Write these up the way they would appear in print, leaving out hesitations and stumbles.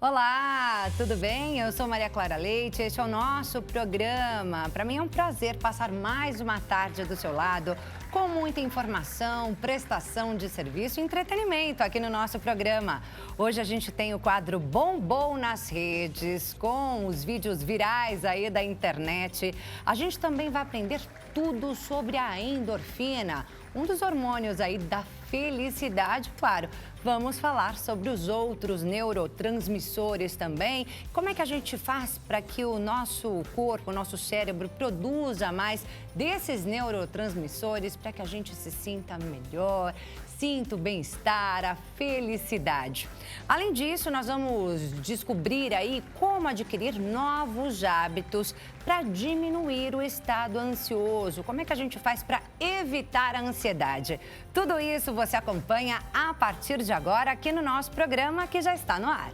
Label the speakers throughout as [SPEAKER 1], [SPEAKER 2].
[SPEAKER 1] Olá, tudo bem? Eu sou Maria Clara Leite, este é o nosso programa. Para mim é um prazer passar mais uma tarde do seu lado com muita informação, prestação de serviço e entretenimento aqui no nosso programa. Hoje a gente tem o quadro Bombom nas Redes, com os vídeos virais aí da internet. A gente também vai aprender tudo sobre a endorfina, um dos hormônios aí da felicidade, claro. Vamos falar sobre os outros neurotransmissores também. Como é que a gente faz para que o nosso corpo, o nosso cérebro produza mais desses neurotransmissores para que a gente se sinta melhor, sinta o bem-estar, a felicidade. Além disso, nós vamos descobrir aí como adquirir novos hábitos para diminuir o estado ansioso. Como é que a gente faz para evitar a ansiedade? Tudo isso você acompanha a partir de agora aqui no nosso programa que já está no ar.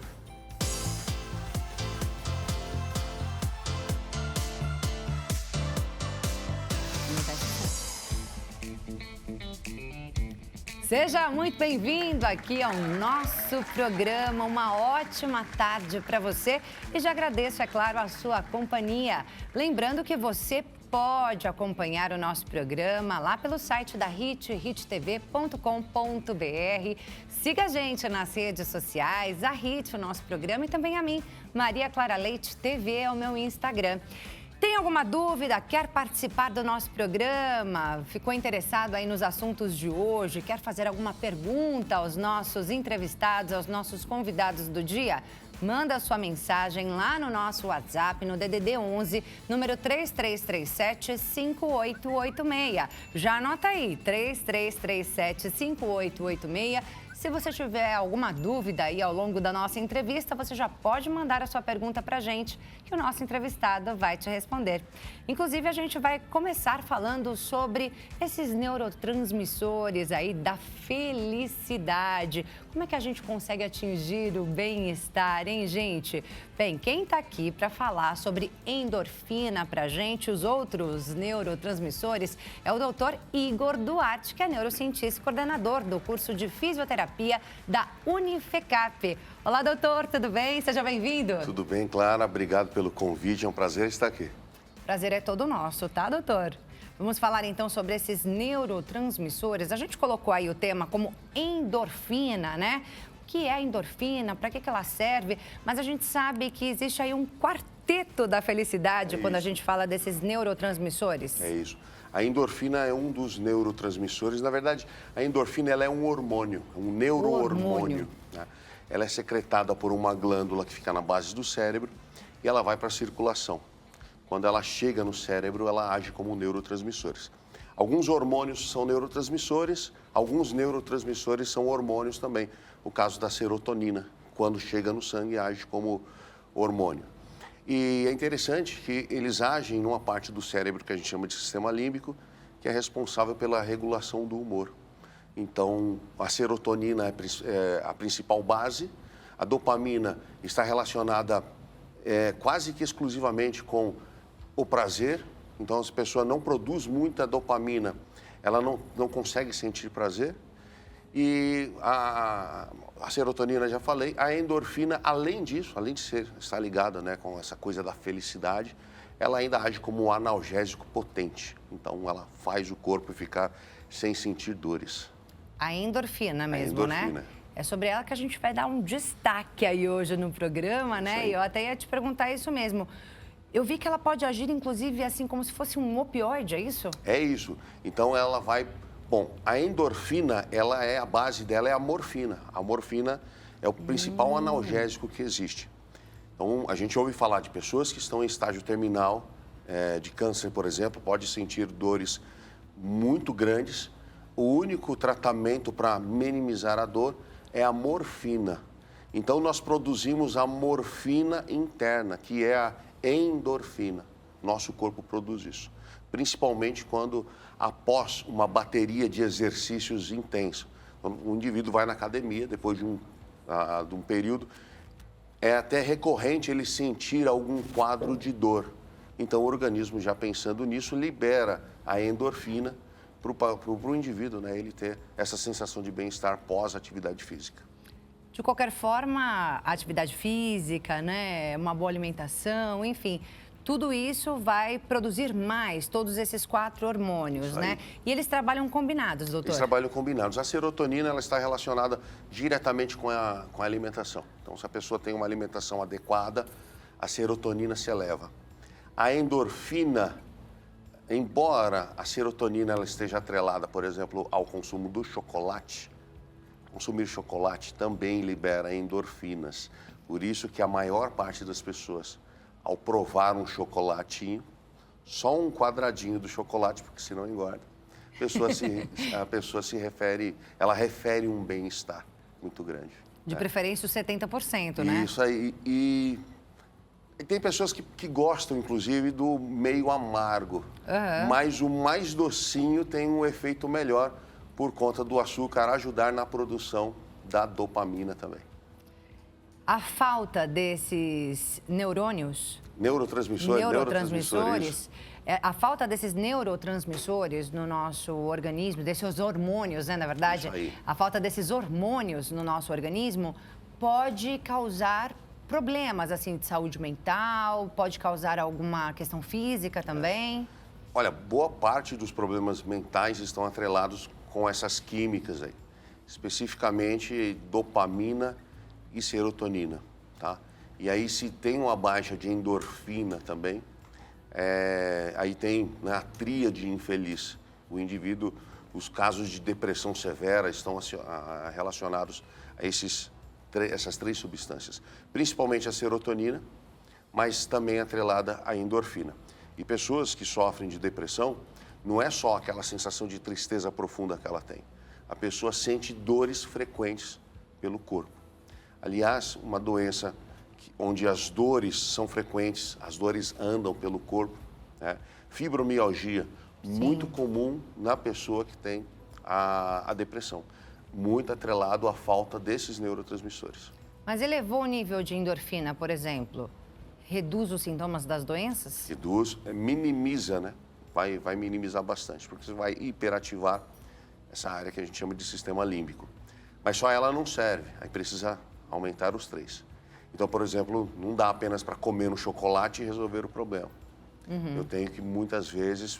[SPEAKER 1] Seja muito bem-vindo aqui ao nosso programa. Uma ótima tarde para você e já agradeço, é claro, a sua companhia. Lembrando que você pode acompanhar o nosso programa lá pelo site da HIT, hittv.com.br. Siga a gente nas redes sociais, a HIT, o nosso programa, e também a mim, Maria Clara Leite TV, é o meu Instagram. Tem alguma dúvida? Quer participar do nosso programa? Ficou interessado aí nos assuntos de hoje? Quer fazer alguma pergunta aos nossos entrevistados, aos nossos convidados do dia? Manda sua mensagem lá no nosso WhatsApp, no DDD 11, número 3337-5886. Já anota aí, 3337-5886. Se você tiver alguma dúvida aí ao longo da nossa entrevista, você já pode mandar a sua pergunta para a gente, que o nosso entrevistado vai te responder. Inclusive, a gente vai começar falando sobre esses neurotransmissores aí da felicidade. Como é que a gente consegue atingir o bem-estar, hein, gente? Bem, quem está aqui para falar sobre endorfina para a gente, os outros neurotransmissores, é o doutor Igor Duarte, que é neurocientista e coordenador do curso de fisioterapia da Unifecap. Olá, doutor, tudo bem? Seja bem-vindo.
[SPEAKER 2] Tudo bem, Clara. Obrigado pelo convite. É um prazer estar aqui.
[SPEAKER 1] Prazer é todo nosso, tá, doutor? Vamos falar então sobre esses neurotransmissores. A gente colocou aí o tema como endorfina, né? O que é a endorfina? Para que ela serve? Mas a gente sabe que existe aí um quarteto da felicidade quando a gente fala desses neurotransmissores.
[SPEAKER 2] É isso. A endorfina é um dos neurotransmissores. Na verdade, a endorfina ela é um hormônio, um neurohormônio. Né? Ela é secretada por uma glândula que fica na base do cérebro e ela vai para a circulação. Quando ela chega no cérebro, ela age como neurotransmissores. Alguns hormônios são neurotransmissores, alguns neurotransmissores são hormônios também. O caso da serotonina, quando chega no sangue, age como hormônio. E é interessante que eles agem numa parte do cérebro que a gente chama de sistema límbico, que é responsável pela regulação do humor. Então, a serotonina é a principal base, a dopamina está relacionada quase que exclusivamente com o prazer. Então, se a pessoa não produz muita dopamina, ela não consegue sentir prazer. E a serotonina, já falei, a endorfina, além disso, além de estar ligada, né, com essa coisa da felicidade, ela ainda age como um analgésico potente. Então, ela faz o corpo ficar sem sentir dores.
[SPEAKER 1] A endorfina mesmo,
[SPEAKER 2] né?
[SPEAKER 1] É sobre ela que a gente vai dar um destaque aí hoje no programa, né? E eu até ia te perguntar isso mesmo. Eu vi que ela pode agir, inclusive, assim, como se fosse um opioide, é isso? É
[SPEAKER 2] isso. Então, ela vai... Bom, a endorfina, a base dela é a morfina. A morfina é o principal analgésico que existe. Então, a gente ouve falar de pessoas que estão em estágio terminal de câncer, por exemplo, pode sentir dores muito grandes. O único tratamento para minimizar a dor é a morfina. Então, nós produzimos a morfina interna, que é a endorfina. Nosso corpo produz isso. Principalmente quando, após uma bateria de exercícios intensos, o indivíduo vai na academia, depois de um período, é até recorrente ele sentir algum quadro de dor. Então, o organismo, já pensando nisso, libera a endorfina para o indivíduo, né, ele ter essa sensação de bem-estar pós-atividade física.
[SPEAKER 1] De qualquer forma, atividade física, né, uma boa alimentação, enfim, tudo isso vai produzir mais todos esses 4 hormônios, né? E eles trabalham combinados, doutor?
[SPEAKER 2] Eles trabalham combinados. A serotonina, ela está relacionada diretamente com a alimentação. Então, se a pessoa tem uma alimentação adequada, a serotonina se eleva. A endorfina, embora a serotonina ela esteja atrelada, por exemplo, ao consumo do chocolate, consumir chocolate também libera endorfinas. Por isso que a maior parte das pessoas, ao provar um chocolatinho, só um quadradinho do chocolate, porque senão engorda, a pessoa ela refere um bem-estar muito grande.
[SPEAKER 1] De preferência os 70%, né?
[SPEAKER 2] Isso aí. E tem pessoas que gostam, inclusive, do meio amargo. Mas o mais docinho tem um efeito melhor por conta do açúcar ajudar na produção da dopamina também.
[SPEAKER 1] A falta desses neurotransmissores, a falta desses neurotransmissores no nosso organismo, desses hormônios, né, na verdade, a falta desses hormônios no nosso organismo pode causar problemas, assim, de saúde mental, pode causar alguma questão física também?
[SPEAKER 2] Olha, boa parte dos problemas mentais estão atrelados com essas químicas aí, especificamente dopamina e serotonina, tá? E aí se tem uma baixa de endorfina também, aí tem, né, a tríade infeliz. O indivíduo, os casos de depressão severa estão relacionados a essas 3 substâncias, principalmente a serotonina, mas também atrelada à endorfina. E pessoas que sofrem de depressão, não é só aquela sensação de tristeza profunda que ela tem. A pessoa sente dores frequentes pelo corpo. Aliás, uma doença onde as dores são frequentes, as dores andam pelo corpo, né? Fibromialgia, muito comum na pessoa que tem a depressão. Muito atrelado à falta desses neurotransmissores.
[SPEAKER 1] Mas elevou o nível de endorfina, por exemplo, reduz os sintomas das doenças?
[SPEAKER 2] Reduz, minimiza, né? Vai minimizar bastante, porque você vai hiperativar essa área que a gente chama de sistema límbico. Mas só ela não serve, aí precisa aumentar os 3. Então, por exemplo, não dá apenas para comer no chocolate e resolver o problema. Eu tenho que, muitas vezes,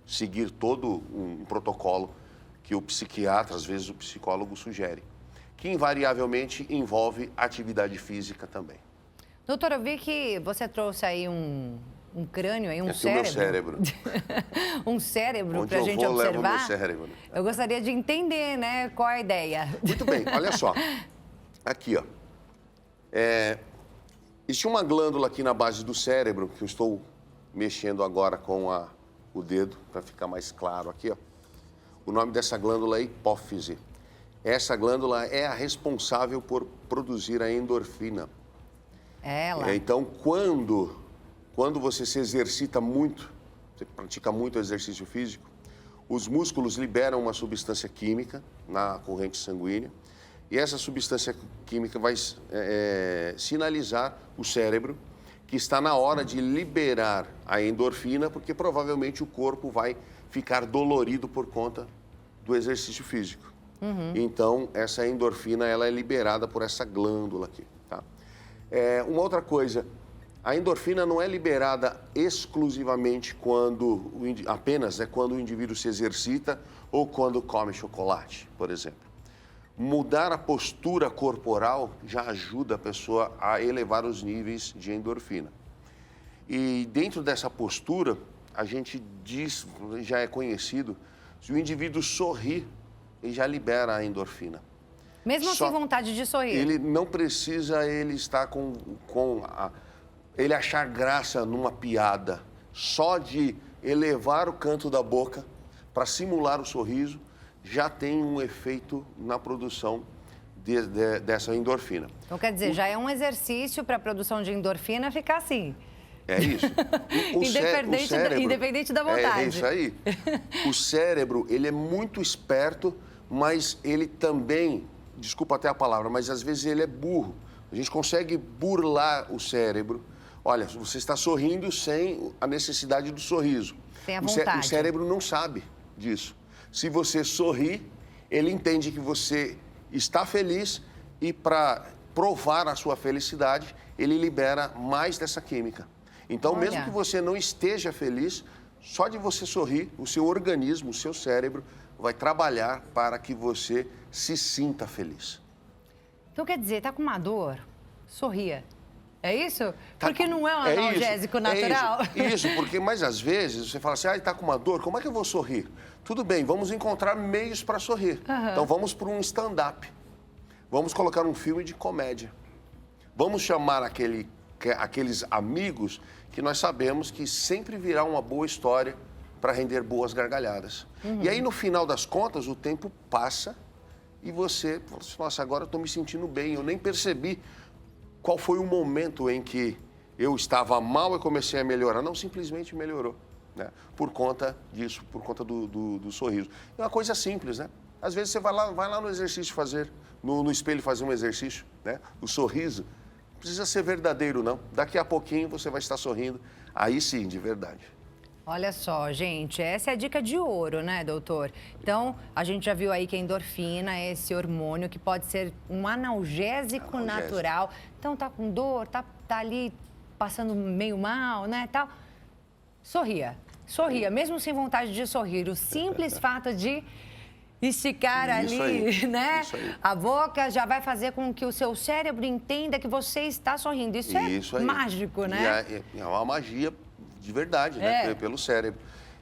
[SPEAKER 2] seguir todo um protocolo que o psiquiatra, às vezes o psicólogo, sugere, que invariavelmente envolve atividade física também.
[SPEAKER 1] Doutora, eu vi que você trouxe aí um crânio, aí, um
[SPEAKER 2] Esse cérebro.
[SPEAKER 1] É o meu cérebro. Um cérebro para a gente observar.
[SPEAKER 2] Levo o meu cérebro, né?
[SPEAKER 1] Eu gostaria de entender, né, qual é a ideia.
[SPEAKER 2] Muito bem, olha só. Aqui, ó. Existe uma glândula aqui na base do cérebro, que eu estou mexendo agora com o dedo, para ficar mais claro aqui, ó. O nome dessa glândula é hipófise. Essa glândula é a responsável por produzir a endorfina.
[SPEAKER 1] Ela?
[SPEAKER 2] Então, quando você se exercita muito, você pratica muito exercício físico, os músculos liberam uma substância química na corrente sanguínea e essa substância química vai sinalizar o cérebro que está na hora de liberar a endorfina, porque provavelmente o corpo vai ficar dolorido por conta do exercício físico. Então, essa endorfina ela é liberada por essa glândula aqui, tá? Uma outra coisa, a endorfina não é liberada exclusivamente apenas quando o indivíduo se exercita ou quando come chocolate, por exemplo. Mudar a postura corporal já ajuda a pessoa a elevar os níveis de endorfina. E dentro dessa postura, a gente diz, já é conhecido, se o indivíduo sorrir, ele já libera a endorfina.
[SPEAKER 1] Mesmo sem vontade de sorrir?
[SPEAKER 2] Ele não precisa ele estar ele achar graça numa piada. Só de elevar o canto da boca para simular o sorriso, já tem um efeito na produção dessa endorfina.
[SPEAKER 1] Então, quer dizer, já é um exercício para a produção de endorfina ficar assim.
[SPEAKER 2] É isso.
[SPEAKER 1] Independente da vontade.
[SPEAKER 2] É isso aí. O cérebro, ele é muito esperto, mas ele também, desculpa até a palavra, mas às vezes ele é burro. A gente consegue burlar o cérebro. Olha, você está sorrindo sem a necessidade do sorriso.
[SPEAKER 1] Sem a vontade.
[SPEAKER 2] O cérebro não sabe disso. Se você sorrir, ele entende que você está feliz e para provar a sua felicidade, ele libera mais dessa química. Então,
[SPEAKER 1] Olha.
[SPEAKER 2] mesmo que você não esteja feliz, só de você sorrir, o seu organismo, o seu cérebro vai trabalhar para que você se sinta feliz.
[SPEAKER 1] Então, quer dizer, tá com uma dor? Sorria. É isso? Porque não é um analgésico natural?
[SPEAKER 2] Isso, porque, mas às vezes você fala assim, tá com uma dor, como é que eu vou sorrir? Tudo bem, vamos encontrar meios para sorrir. Então, vamos para um stand-up. Vamos colocar um filme de comédia. Vamos chamar aqueles amigos que nós sabemos que sempre virá uma boa história para render boas gargalhadas. E aí, no final das contas, o tempo passa e você fala assim, nossa, agora eu estou me sentindo bem, eu nem percebi qual foi o momento em que eu estava mal e comecei a melhorar. Não, simplesmente melhorou, né? Por conta disso, por conta do sorriso. É uma coisa simples, né? Às vezes você vai lá no exercício fazer, no espelho fazer um exercício, né? O sorriso. Não precisa ser verdadeiro, não. Daqui a pouquinho você vai estar sorrindo. Aí sim, de verdade.
[SPEAKER 1] Olha só, gente, essa é a dica de ouro, né, doutor? Então, a gente já viu aí que a endorfina é esse hormônio que pode ser um analgésico natural. Então, tá com dor, tá ali passando meio mal, né, tal. Sorria, mesmo sem vontade de sorrir. O simples fato de esticar ali, né? A boca já vai fazer com que o seu cérebro entenda que você está sorrindo. Isso é mágico, né?
[SPEAKER 2] É uma magia de verdade, né? Pelo cérebro.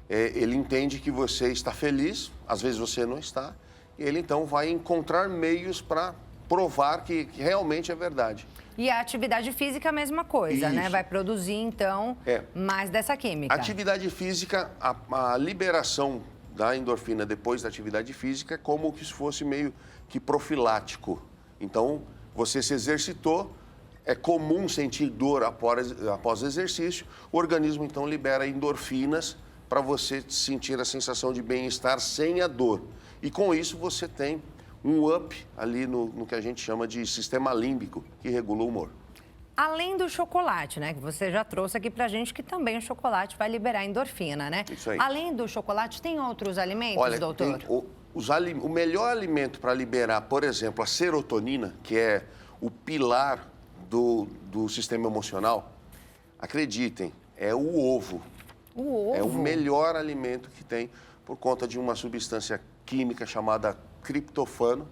[SPEAKER 2] Ele entende que você está feliz, às vezes você não está, e ele então vai encontrar meios para provar que realmente é verdade.
[SPEAKER 1] E a atividade física é a mesma coisa, né? Vai produzir, então, mais dessa química.
[SPEAKER 2] Atividade física, a liberação da endorfina depois da atividade física é como se fosse meio que profilático. Então, você se exercitou, é comum sentir dor após exercício, o organismo então libera endorfinas para você sentir a sensação de bem-estar sem a dor. E com isso você tem um up ali no que a gente chama de sistema límbico, que regula o humor.
[SPEAKER 1] Além do chocolate, né, que você já trouxe aqui pra gente, que também o chocolate vai liberar endorfina, né?
[SPEAKER 2] Isso aí.
[SPEAKER 1] Além do chocolate, tem outros alimentos, doutor?
[SPEAKER 2] O melhor alimento para liberar, por exemplo, a serotonina, que é o pilar do sistema emocional, acreditem, é o ovo.
[SPEAKER 1] O ovo?
[SPEAKER 2] É o melhor alimento que tem por conta de uma substância química chamada triptofano.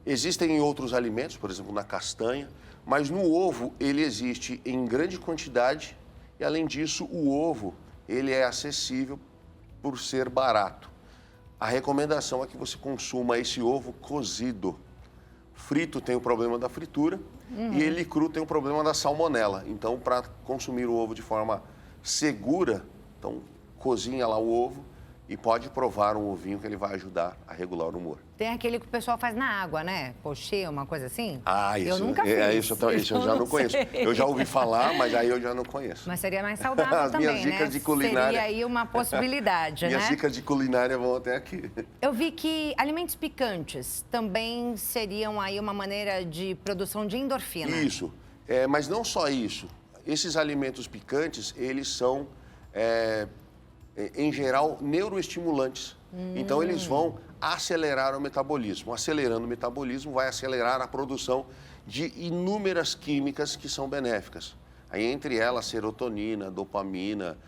[SPEAKER 2] Existem em outros alimentos, por exemplo, na castanha, mas no ovo ele existe em grande quantidade e, além disso, o ovo ele é acessível por ser barato. A recomendação é que você consuma esse ovo cozido. Frito tem o problema da fritura e ele cru tem o problema da salmonela. Então, para consumir o ovo de forma segura, então cozinha lá o ovo e pode provar um ovinho que ele vai ajudar a regular o humor.
[SPEAKER 1] Tem aquele que o pessoal faz na água, né? Pochê, uma coisa assim?
[SPEAKER 2] Isso.
[SPEAKER 1] Eu nunca fiz.
[SPEAKER 2] Isso eu já não conheço. Eu já ouvi falar, mas aí eu já não conheço.
[SPEAKER 1] Mas seria mais saudável
[SPEAKER 2] As
[SPEAKER 1] também,
[SPEAKER 2] minhas dicas
[SPEAKER 1] né?
[SPEAKER 2] de culinária.
[SPEAKER 1] Seria aí uma possibilidade,
[SPEAKER 2] Minhas
[SPEAKER 1] né?
[SPEAKER 2] dicas de culinária vão até aqui.
[SPEAKER 1] Eu vi que alimentos picantes também seriam aí uma maneira de produção de endorfina.
[SPEAKER 2] Isso. Mas não só isso. Esses alimentos picantes, eles são, em geral, neuroestimulantes. Então, eles vão acelerar o metabolismo. Acelerando o metabolismo, vai acelerar a produção de inúmeras químicas que são benéficas. Aí, entre elas, serotonina, dopamina.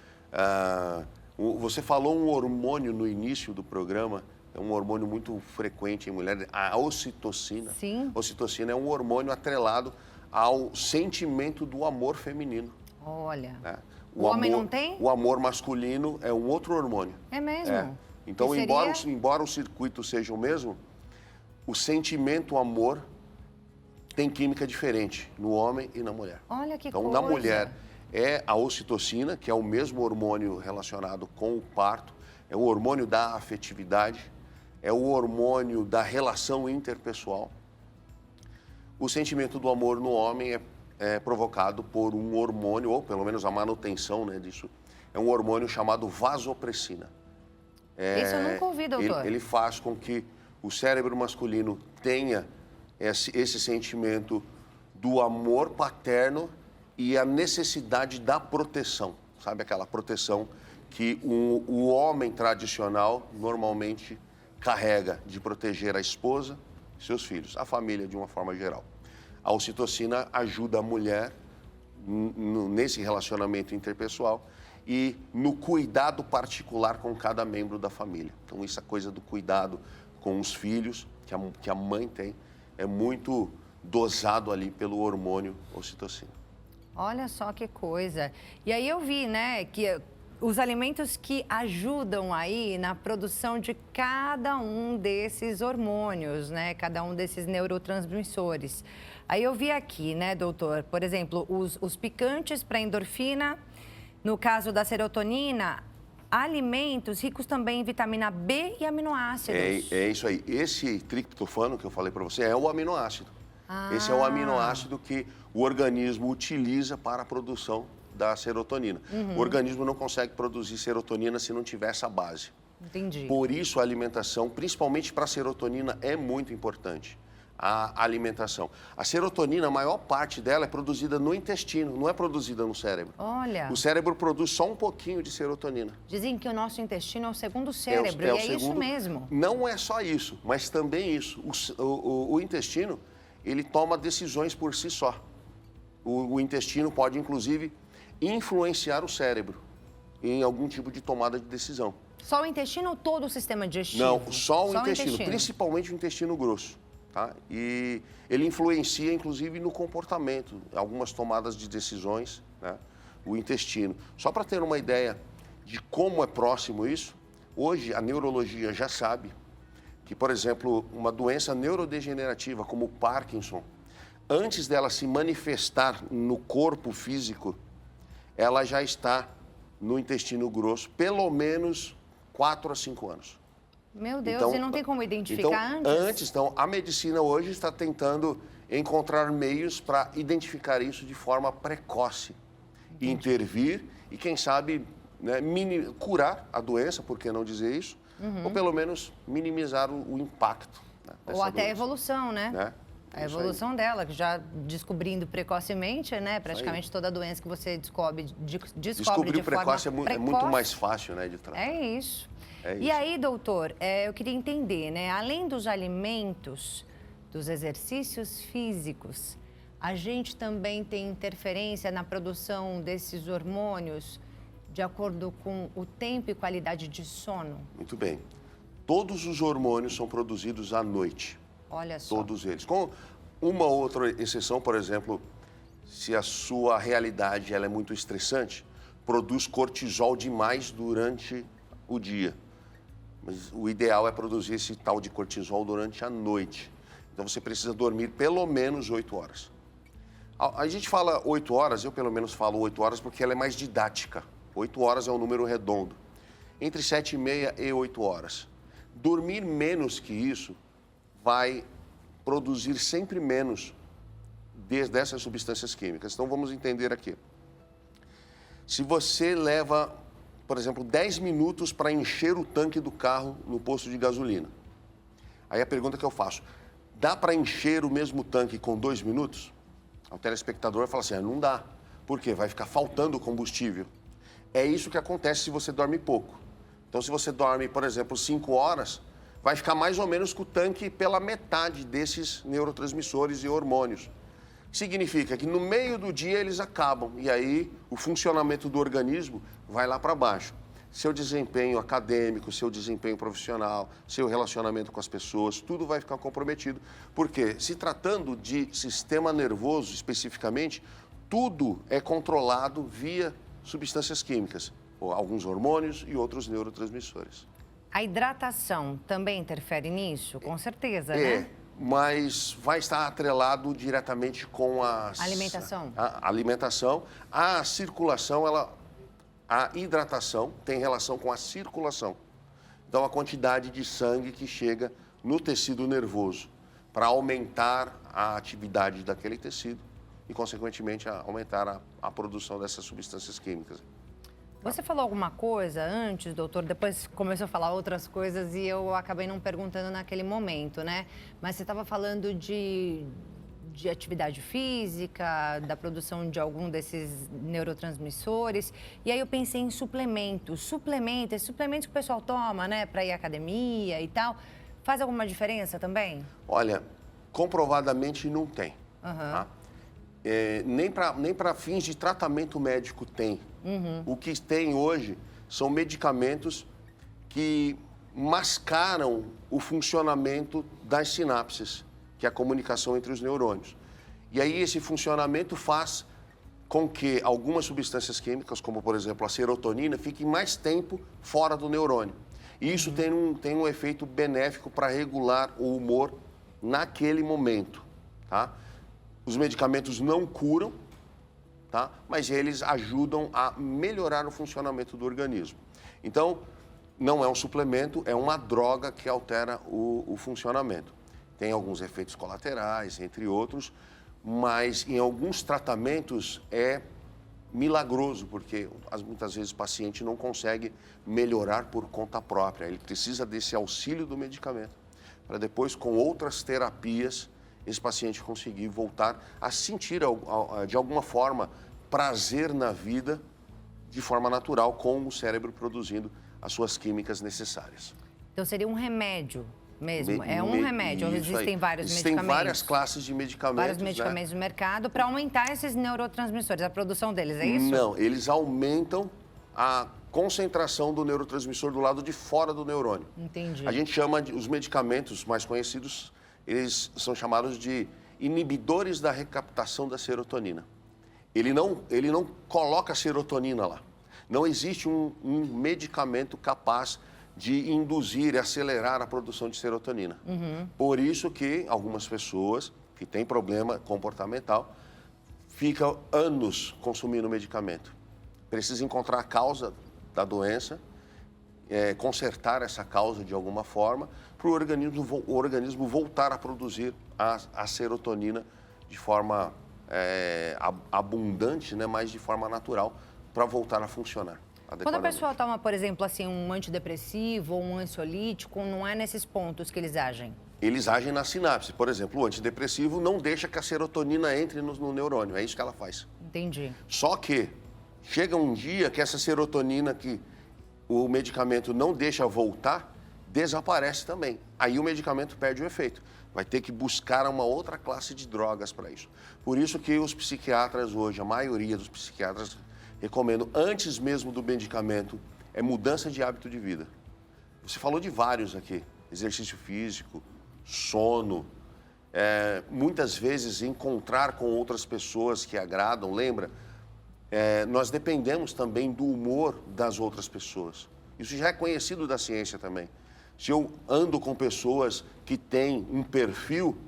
[SPEAKER 2] Você falou um hormônio no início do programa, é um hormônio muito frequente em mulheres, a ocitocina.
[SPEAKER 1] Sim.
[SPEAKER 2] Ocitocina é um hormônio atrelado ao sentimento do amor feminino.
[SPEAKER 1] Olha.
[SPEAKER 2] Né?
[SPEAKER 1] O homem não tem?
[SPEAKER 2] O amor masculino é um outro hormônio.
[SPEAKER 1] É mesmo?
[SPEAKER 2] Então, embora o circuito seja o mesmo, o sentimento, o amor, tem química diferente no homem e na mulher.
[SPEAKER 1] Olha que
[SPEAKER 2] então,
[SPEAKER 1] coisa.
[SPEAKER 2] na mulher é a ocitocina, que é o mesmo hormônio relacionado com o parto, é o hormônio da afetividade, é o hormônio da relação interpessoal. O sentimento do amor no homem é provocado por um hormônio, ou pelo menos a manutenção, né, disso, é um hormônio chamado vasopressina.
[SPEAKER 1] Isso eu nunca ouvi, doutor.
[SPEAKER 2] Ele faz com que o cérebro masculino tenha esse sentimento do amor paterno e a necessidade da proteção. Sabe aquela proteção que o homem tradicional normalmente carrega de proteger a esposa, seus filhos, a família de uma forma geral. A ocitocina ajuda a mulher nesse relacionamento interpessoal e no cuidado particular com cada membro da família. Então, essa coisa do cuidado com os filhos, que a mãe tem, é muito dosado ali pelo hormônio ocitocina.
[SPEAKER 1] Olha só que coisa. E aí eu vi, né, que os alimentos que ajudam aí na produção de cada um desses hormônios, né, cada um desses neurotransmissores. Aí eu vi aqui, né, doutor, por exemplo, os picantes para endorfina, no caso da serotonina, alimentos ricos também em vitamina B e aminoácidos.
[SPEAKER 2] É isso aí. Esse triptofano que eu falei para você é o aminoácido. Esse é o aminoácido que o organismo utiliza para a produção da serotonina. O organismo não consegue produzir serotonina se não tiver essa base.
[SPEAKER 1] Entendi.
[SPEAKER 2] Por isso, a alimentação, principalmente para a serotonina, é muito importante. A alimentação. A serotonina, a maior parte dela é produzida no intestino, não é produzida no cérebro.
[SPEAKER 1] Olha.
[SPEAKER 2] O cérebro produz só um pouquinho de serotonina.
[SPEAKER 1] Dizem que o nosso intestino é o segundo cérebro, e é
[SPEAKER 2] segundo...
[SPEAKER 1] isso mesmo.
[SPEAKER 2] Não é só isso, mas também isso. O intestino, ele toma decisões por si só. O intestino pode, inclusive, influenciar o cérebro em algum tipo de tomada de decisão.
[SPEAKER 1] Só o intestino ou todo o sistema digestivo?
[SPEAKER 2] Não, só o intestino, principalmente o intestino grosso. Tá? E ele influencia, inclusive, no comportamento, algumas tomadas de decisões, né? O intestino. Só para ter uma ideia de como é próximo isso, hoje a neurologia já sabe que, por exemplo, uma doença neurodegenerativa como o Parkinson, antes dela se manifestar no corpo físico, ela já está no intestino grosso, pelo menos 4 a 5 anos.
[SPEAKER 1] Meu Deus, então, e não tem como identificar antes?
[SPEAKER 2] Então, a medicina hoje está tentando encontrar meios para identificar isso de forma precoce, intervir e, quem sabe, né, curar a doença, por que não dizer isso, ou pelo menos minimizar o impacto. Né,
[SPEAKER 1] ou até doença. A evolução, né? A evolução dela, que já descobrindo precocemente, né? Praticamente toda doença que você descobre
[SPEAKER 2] Descobrir precoce é muito mais fácil, né, de tratar.
[SPEAKER 1] É isso. E aí, doutor, eu queria entender, né? Além dos alimentos, dos exercícios físicos, a gente também tem interferência na produção desses hormônios de acordo com o tempo e qualidade de sono?
[SPEAKER 2] Muito bem. Todos os hormônios são produzidos à noite.
[SPEAKER 1] Olha só.
[SPEAKER 2] Todos eles. Com uma outra exceção, por exemplo, se a sua realidade ela é muito estressante, produz cortisol demais durante o dia. Mas o ideal é produzir esse tal de cortisol durante a noite. Então, você precisa dormir pelo menos 8 horas. A gente fala 8 horas, eu pelo menos falo 8 horas porque ela é mais didática. 8 horas é um número redondo. Entre 7h30 e 8 horas. Dormir menos que isso vai produzir sempre menos dessas substâncias químicas. Então, vamos entender aqui. Se você leva, por exemplo, 10 minutos para encher o tanque do carro no posto de gasolina. Aí a pergunta que eu faço, dá para encher o mesmo tanque com 2 minutos? O telespectador fala assim, não dá. Por quê? Vai ficar faltando combustível. É isso que acontece se você dorme pouco. Então, se você dorme, por exemplo, 5 horas, vai ficar mais ou menos com o tanque pela metade desses neurotransmissores e hormônios. Significa que no meio do dia eles acabam e aí o funcionamento do organismo vai lá para baixo. Seu desempenho acadêmico, seu desempenho profissional, seu relacionamento com as pessoas, tudo vai ficar comprometido. Porque, se tratando de sistema nervoso especificamente, tudo é controlado via substâncias químicas, ou alguns hormônios e outros neurotransmissores.
[SPEAKER 1] A hidratação também interfere nisso? Com certeza, né?
[SPEAKER 2] Mas vai estar atrelado diretamente com a alimentação. A circulação, a hidratação tem relação com a circulação. Então, a quantidade de sangue que chega no tecido nervoso para aumentar a atividade daquele tecido e, consequentemente, aumentar a produção dessas substâncias químicas.
[SPEAKER 1] Você falou alguma coisa antes, doutor, depois começou a falar outras coisas e eu acabei não perguntando naquele momento, né? Mas você estava falando de atividade física, da produção de algum desses neurotransmissores. E aí eu pensei em suplementos. Suplementos que o pessoal toma, né, para ir à academia e tal. Faz alguma diferença também?
[SPEAKER 2] Olha, comprovadamente não tem. Tá? Nem para fins de tratamento médico tem. O que tem hoje são medicamentos que mascaram o funcionamento das sinapses, que é a comunicação entre os neurônios. E aí esse funcionamento faz com que algumas substâncias químicas, como por exemplo a serotonina, fiquem mais tempo fora do neurônio. E isso tem um efeito benéfico para regular o humor naquele momento, tá? Os medicamentos não curam, tá? Mas eles ajudam a melhorar o funcionamento do organismo. Então, não é um suplemento, é uma droga que altera o funcionamento. Tem alguns efeitos colaterais, entre outros, mas em alguns tratamentos é milagroso, porque muitas vezes o paciente não consegue melhorar por conta própria. Ele precisa desse auxílio do medicamento, para depois, com outras terapias, esse paciente conseguir voltar a sentir, de alguma forma, prazer na vida de forma natural, com o cérebro produzindo as suas químicas necessárias.
[SPEAKER 1] Então, seria um remédio mesmo? É um remédio, ou existem vários
[SPEAKER 2] existem
[SPEAKER 1] medicamentos?
[SPEAKER 2] Várias classes de medicamentos.
[SPEAKER 1] Vários medicamentos no mercado para aumentar esses neurotransmissores, a produção deles, é isso?
[SPEAKER 2] Não, eles aumentam a concentração do neurotransmissor do lado de fora do neurônio.
[SPEAKER 1] Entendi.
[SPEAKER 2] A gente chama os medicamentos mais conhecidos, eles são chamados de inibidores da recaptação da serotonina. Ele não coloca serotonina lá. Não existe um medicamento capaz de induzir e acelerar a produção de serotonina. Por isso que algumas pessoas que têm problema comportamental ficam anos consumindo medicamento. Precisa encontrar a causa da doença, consertar essa causa de alguma forma, para o organismo voltar a produzir a serotonina de forma abundante, né, mas de forma natural, para voltar a funcionar.
[SPEAKER 1] Quando a pessoa toma, por exemplo, assim, um antidepressivo ou um ansiolítico, não é nesses pontos que eles agem?
[SPEAKER 2] Eles agem na sinapse. Por exemplo, o antidepressivo não deixa que a serotonina entre no neurônio. É isso que ela faz.
[SPEAKER 1] Entendi.
[SPEAKER 2] Só que chega um dia que essa serotonina que o medicamento não deixa voltar, desaparece também. Aí o medicamento perde o efeito. Vai ter que buscar uma outra classe de drogas para isso. Por isso que os psiquiatras hoje, a maioria dos psiquiatras, recomendo, antes mesmo do medicamento, mudança de hábito de vida. Você falou de vários aqui. Exercício físico, sono, muitas vezes encontrar com outras pessoas que agradam, lembra? Nós dependemos também do humor das outras pessoas. Isso já é conhecido da ciência também. Se eu ando com pessoas que têm um perfil,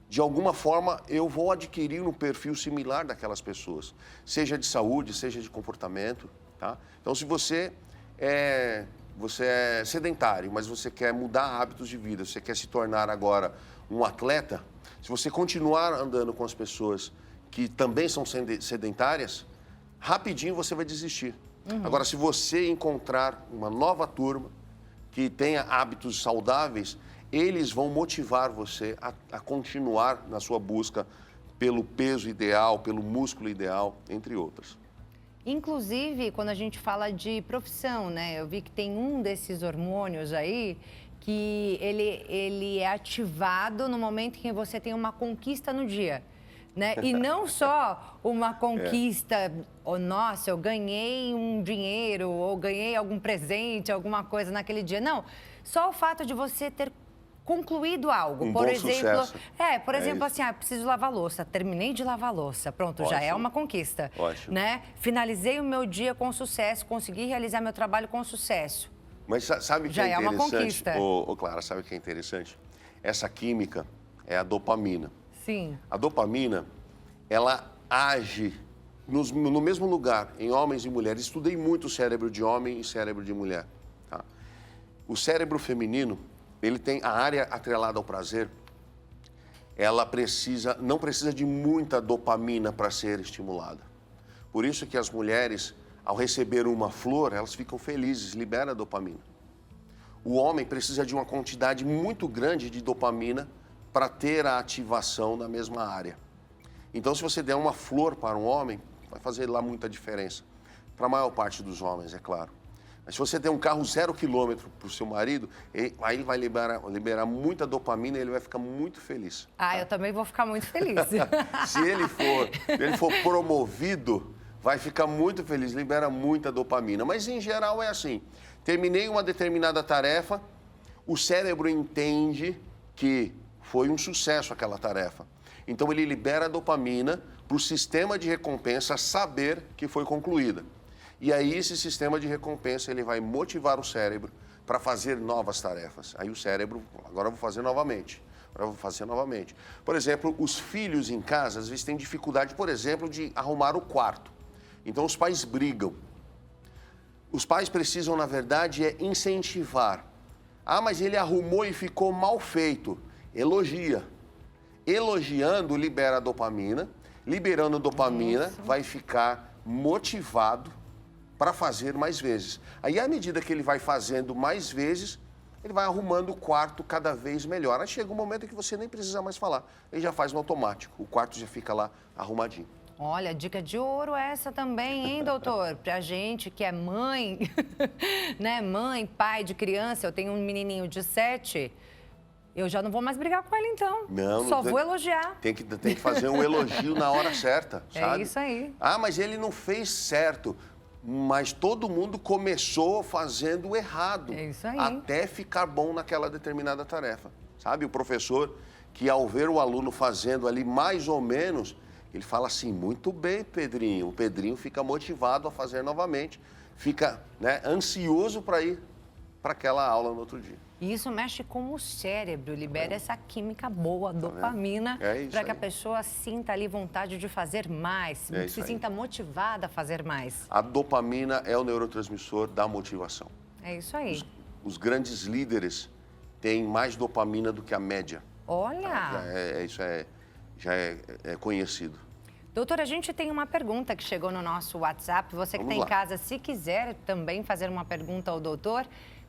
[SPEAKER 2] de alguma forma eu vou adquirir um perfil similar daquelas pessoas, seja de saúde, seja de comportamento, tá? Então, se você é sedentário, mas você quer mudar hábitos de vida, você quer se tornar agora um atleta, se você continuar andando com as pessoas que também são sedentárias, rapidinho você vai desistir. Agora, se você encontrar uma nova turma que tenha hábitos saudáveis, eles vão motivar você a continuar na sua busca pelo peso ideal, pelo músculo ideal, entre outras.
[SPEAKER 1] Inclusive, quando a gente fala de profissão, né? Eu vi que tem um desses hormônios aí que ele é ativado no momento em que você tem uma conquista no dia, né? E não só uma conquista, nossa, eu ganhei um dinheiro ou ganhei algum presente, alguma coisa naquele dia. Não, só o fato de você ter concluído algo, por exemplo, por exemplo, assim, preciso lavar louça, terminei de lavar louça, pronto, já é uma conquista, né? Finalizei o meu dia com sucesso, consegui realizar meu trabalho com sucesso.
[SPEAKER 2] Mas sabe o que é interessante?
[SPEAKER 1] Já é uma conquista.
[SPEAKER 2] Clara, sabe o que é interessante? Essa química é a dopamina.
[SPEAKER 1] Sim.
[SPEAKER 2] A dopamina, ela age no mesmo lugar, em homens e mulheres. Estudei muito o cérebro de homem e cérebro de mulher, tá? O cérebro feminino, ele tem a área atrelada ao prazer, ela não precisa de muita dopamina para ser estimulada. Por isso que as mulheres, ao receber uma flor, elas ficam felizes, libera dopamina. O homem precisa de uma quantidade muito grande de dopamina para ter a ativação na mesma área. Então, se você der uma flor para um homem, vai fazer lá muita diferença. Para a maior parte dos homens, é claro. Mas se você tem um carro 0 quilômetro para o seu marido, aí ele vai liberar muita dopamina e ele vai ficar muito feliz.
[SPEAKER 1] Ah, eu também vou ficar muito feliz.
[SPEAKER 2] Se ele for promovido, vai ficar muito feliz, libera muita dopamina. Mas, em geral, é assim. Terminei uma determinada tarefa, o cérebro entende que foi um sucesso aquela tarefa. Então, ele libera dopamina para o sistema de recompensa saber que foi concluída. E aí, esse sistema de recompensa, ele vai motivar o cérebro para fazer novas tarefas. Aí o cérebro, agora eu vou fazer novamente. Por exemplo, os filhos em casa, às vezes, têm dificuldade, por exemplo, de arrumar o quarto. Então, os pais brigam. Os pais precisam, na verdade, incentivar. Ah, mas ele arrumou e ficou mal feito. Elogia. Elogiando, libera dopamina. Liberando dopamina, vai ficar motivado para fazer mais vezes. Aí, à medida que ele vai fazendo mais vezes, ele vai arrumando o quarto cada vez melhor. Aí chega um momento em que você nem precisa mais falar. Ele já faz no automático. O quarto já fica lá arrumadinho.
[SPEAKER 1] Olha, dica de ouro essa também, hein, doutor? Pra gente que é mãe, né? Mãe, pai de criança, eu tenho um menininho de 7, eu já não vou mais brigar com ele, então. Só vou elogiar.
[SPEAKER 2] Tem que fazer um elogio na hora certa, sabe?
[SPEAKER 1] É isso aí.
[SPEAKER 2] Ah, mas ele não fez certo. Mas todo mundo começou fazendo errado.
[SPEAKER 1] É isso aí.
[SPEAKER 2] Até ficar bom naquela determinada tarefa. Sabe, o professor que ao ver o aluno fazendo ali mais ou menos, ele fala assim, muito bem, Pedrinho. O Pedrinho fica motivado a fazer novamente. Fica, né, ansioso para ir para aquela aula no outro dia.
[SPEAKER 1] E isso mexe com o cérebro, libera essa química boa, dopamina, para que a pessoa sinta ali vontade de fazer mais, se sinta motivada a fazer mais.
[SPEAKER 2] A dopamina é o neurotransmissor da motivação.
[SPEAKER 1] É isso aí.
[SPEAKER 2] Os grandes líderes têm mais dopamina do que a média.
[SPEAKER 1] Olha!
[SPEAKER 2] Isso já é conhecido.
[SPEAKER 1] Doutor, a gente tem uma pergunta que chegou no nosso WhatsApp. Você que está em casa, se quiser também fazer uma pergunta ao doutor,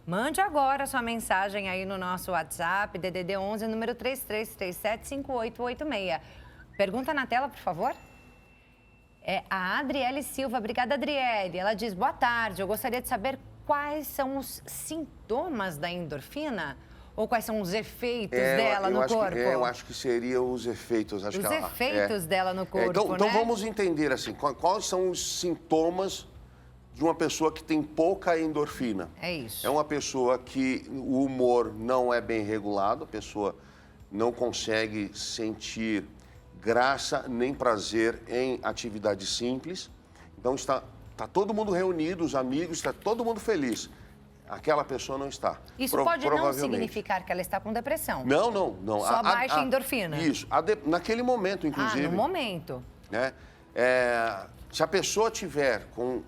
[SPEAKER 1] mande agora a sua mensagem aí no nosso WhatsApp, DDD 11, número 33375886. Pergunta na tela, por favor. É a Adriele Silva. Obrigada, Adriele. Ela diz, boa tarde, eu gostaria de saber quais são os sintomas da endorfina ou quais são os efeitos dela no corpo.
[SPEAKER 2] Eu acho que seriam os efeitos.
[SPEAKER 1] Os efeitos dela no corpo,
[SPEAKER 2] então vamos entender assim, quais são os sintomas de uma pessoa que tem pouca endorfina.
[SPEAKER 1] É isso.
[SPEAKER 2] É uma pessoa que o humor não é bem regulado, a pessoa não consegue sentir graça nem prazer em atividades simples. Então está todo mundo reunido, os amigos, está todo mundo feliz. Aquela pessoa não está.
[SPEAKER 1] Isso pode não significar que ela está com depressão.
[SPEAKER 2] Não.
[SPEAKER 1] Só baixa endorfina.
[SPEAKER 2] Isso, naquele momento, inclusive.
[SPEAKER 1] No momento.
[SPEAKER 2] Né? Se a pessoa tiver com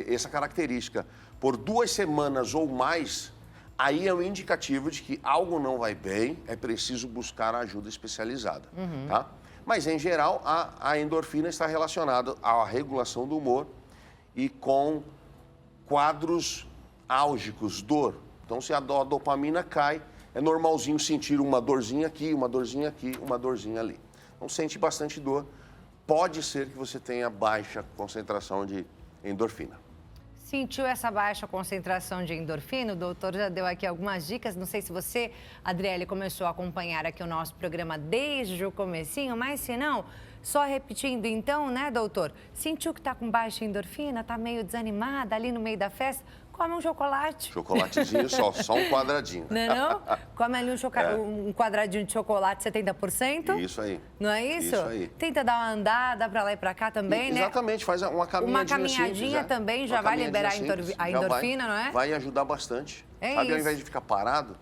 [SPEAKER 2] essa característica por 2 semanas ou mais, aí é um indicativo de que algo não vai bem, é preciso buscar ajuda especializada, tá? Mas, em geral, a endorfina está relacionada à regulação do humor e com quadros álgicos, dor. Então, se a dopamina cai, é normalzinho sentir uma dorzinha aqui, uma dorzinha aqui, uma dorzinha ali. Então, sente bastante dor. Pode ser que você tenha baixa concentração de endorfina.
[SPEAKER 1] Sentiu essa baixa concentração de endorfina? O doutor já deu aqui algumas dicas. Não sei se você, Adriele, começou a acompanhar aqui o nosso programa desde o comecinho, mas se não, só repetindo então, né, doutor? Sentiu que está com baixa endorfina, está meio desanimada ali no meio da festa? Come um chocolate.
[SPEAKER 2] Chocolatezinho só um quadradinho.
[SPEAKER 1] Não? Come ali um quadradinho de chocolate 70%.
[SPEAKER 2] Isso aí.
[SPEAKER 1] Não é isso?
[SPEAKER 2] Isso aí.
[SPEAKER 1] Tenta dar uma andada para lá e para cá também, né?
[SPEAKER 2] Exatamente, faz uma caminhadinha
[SPEAKER 1] Uma caminhadinha
[SPEAKER 2] simples,
[SPEAKER 1] também já vai liberar a endorfina, não é?
[SPEAKER 2] Vai ajudar bastante.
[SPEAKER 1] É
[SPEAKER 2] Sabe,
[SPEAKER 1] isso.
[SPEAKER 2] ao invés de ficar parado,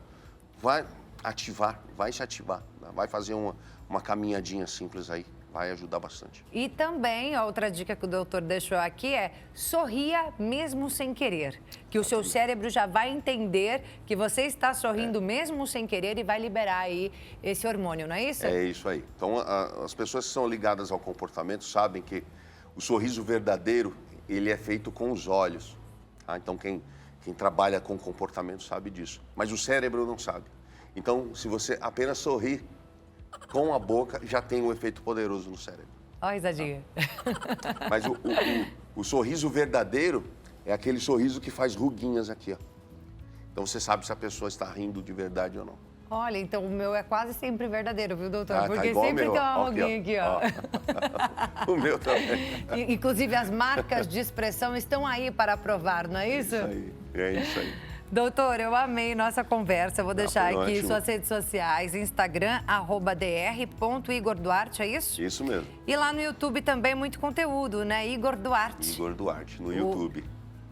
[SPEAKER 2] vai ativar, vai se ativar. Vai fazer uma caminhadinha simples aí. Vai ajudar bastante.
[SPEAKER 1] E também, a outra dica que o doutor deixou aqui é sorria mesmo sem querer. Que o seu cérebro já vai entender que você está sorrindo mesmo sem querer e vai liberar aí esse hormônio, não é isso?
[SPEAKER 2] É isso aí. Então, as pessoas que são ligadas ao comportamento sabem que o sorriso verdadeiro, ele é feito com os olhos. Tá? Então, quem trabalha com comportamento sabe disso. Mas o cérebro não sabe. Então, se você apenas sorrir com a boca, já tem um efeito poderoso no cérebro.
[SPEAKER 1] Ó, risadinha.
[SPEAKER 2] Mas o sorriso verdadeiro é aquele sorriso que faz ruguinhas aqui, ó. Então você sabe se a pessoa está rindo de verdade ou não.
[SPEAKER 1] Olha, então o meu é quase sempre verdadeiro, viu, doutor?
[SPEAKER 2] Ah,
[SPEAKER 1] porque
[SPEAKER 2] tá
[SPEAKER 1] sempre
[SPEAKER 2] meu.
[SPEAKER 1] tem uma ruguinha aqui, ó.
[SPEAKER 2] O meu também.
[SPEAKER 1] Inclusive, as marcas de expressão estão aí para provar, não é isso?
[SPEAKER 2] É isso aí.
[SPEAKER 1] Doutor, eu amei nossa conversa. Eu vou deixar aqui
[SPEAKER 2] ótimo.
[SPEAKER 1] suas redes sociais, Instagram, @dr.igorduarte, é isso?
[SPEAKER 2] Isso mesmo.
[SPEAKER 1] E lá no YouTube também muito conteúdo, né? Igor Duarte.
[SPEAKER 2] Igor Duarte, no YouTube.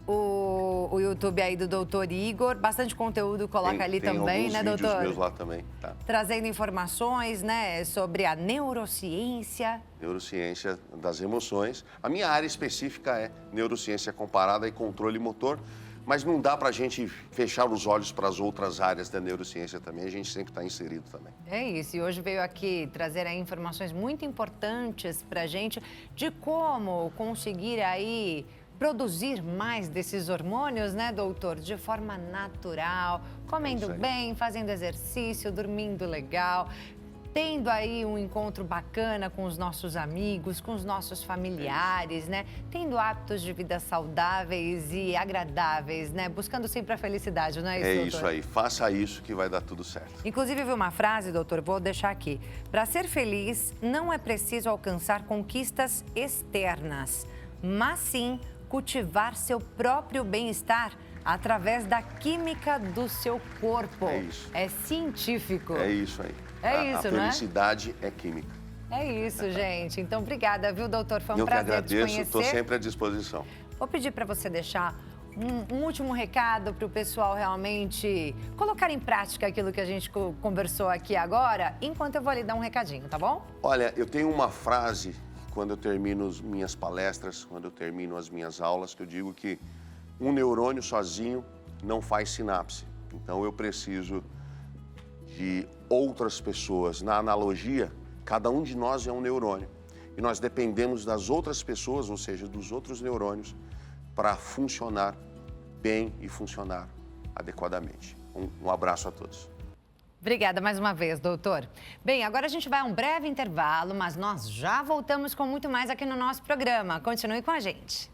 [SPEAKER 1] O YouTube aí do doutor Igor, bastante conteúdo coloca ali também, né, doutor?
[SPEAKER 2] Tem meus lá também, tá?
[SPEAKER 1] Trazendo informações, né, sobre a neurociência.
[SPEAKER 2] Neurociência das emoções. A minha área específica é neurociência comparada e controle motor, mas não dá pra gente fechar os olhos para as outras áreas da neurociência também, a gente sempre está inserido também.
[SPEAKER 1] É isso, e hoje veio aqui trazer aí informações muito importantes pra gente de como conseguir aí produzir mais desses hormônios, né, doutor? De forma natural, comendo bem, fazendo exercício, dormindo legal, tendo aí um encontro bacana com os nossos amigos, com os nossos familiares, né? Tendo hábitos de vida saudáveis e agradáveis, né? Buscando sempre a felicidade, não é isso, doutor?
[SPEAKER 2] É isso aí, faça isso que vai dar tudo certo.
[SPEAKER 1] Inclusive, eu vi uma frase, doutor, vou deixar aqui. Para ser feliz, não é preciso alcançar conquistas externas, mas sim cultivar seu próprio bem-estar através da química do seu corpo.
[SPEAKER 2] É isso.
[SPEAKER 1] É científico.
[SPEAKER 2] É isso aí.
[SPEAKER 1] É isso,
[SPEAKER 2] a
[SPEAKER 1] né?
[SPEAKER 2] Felicidade é química.
[SPEAKER 1] É isso, gente. Então, obrigada, viu, doutor? Foi um
[SPEAKER 2] Eu que
[SPEAKER 1] prazer te
[SPEAKER 2] agradeço,
[SPEAKER 1] conhecer.
[SPEAKER 2] estou sempre à disposição.
[SPEAKER 1] Vou pedir para você deixar um último recado para o pessoal realmente colocar em prática aquilo que a gente conversou aqui agora, enquanto eu vou lhe dar um recadinho, tá bom?
[SPEAKER 2] Olha, eu tenho uma frase quando eu termino as minhas palestras, quando eu termino as minhas aulas, que eu digo que um neurônio sozinho não faz sinapse. Então eu preciso de outras pessoas. Na analogia, cada um de nós é um neurônio. E nós dependemos das outras pessoas, ou seja, dos outros neurônios, para funcionar bem e funcionar adequadamente. Um abraço a todos.
[SPEAKER 1] Obrigada mais uma vez, doutor. Bem, agora a gente vai a um breve intervalo, mas nós já voltamos com muito mais aqui no nosso programa. Continue com a gente.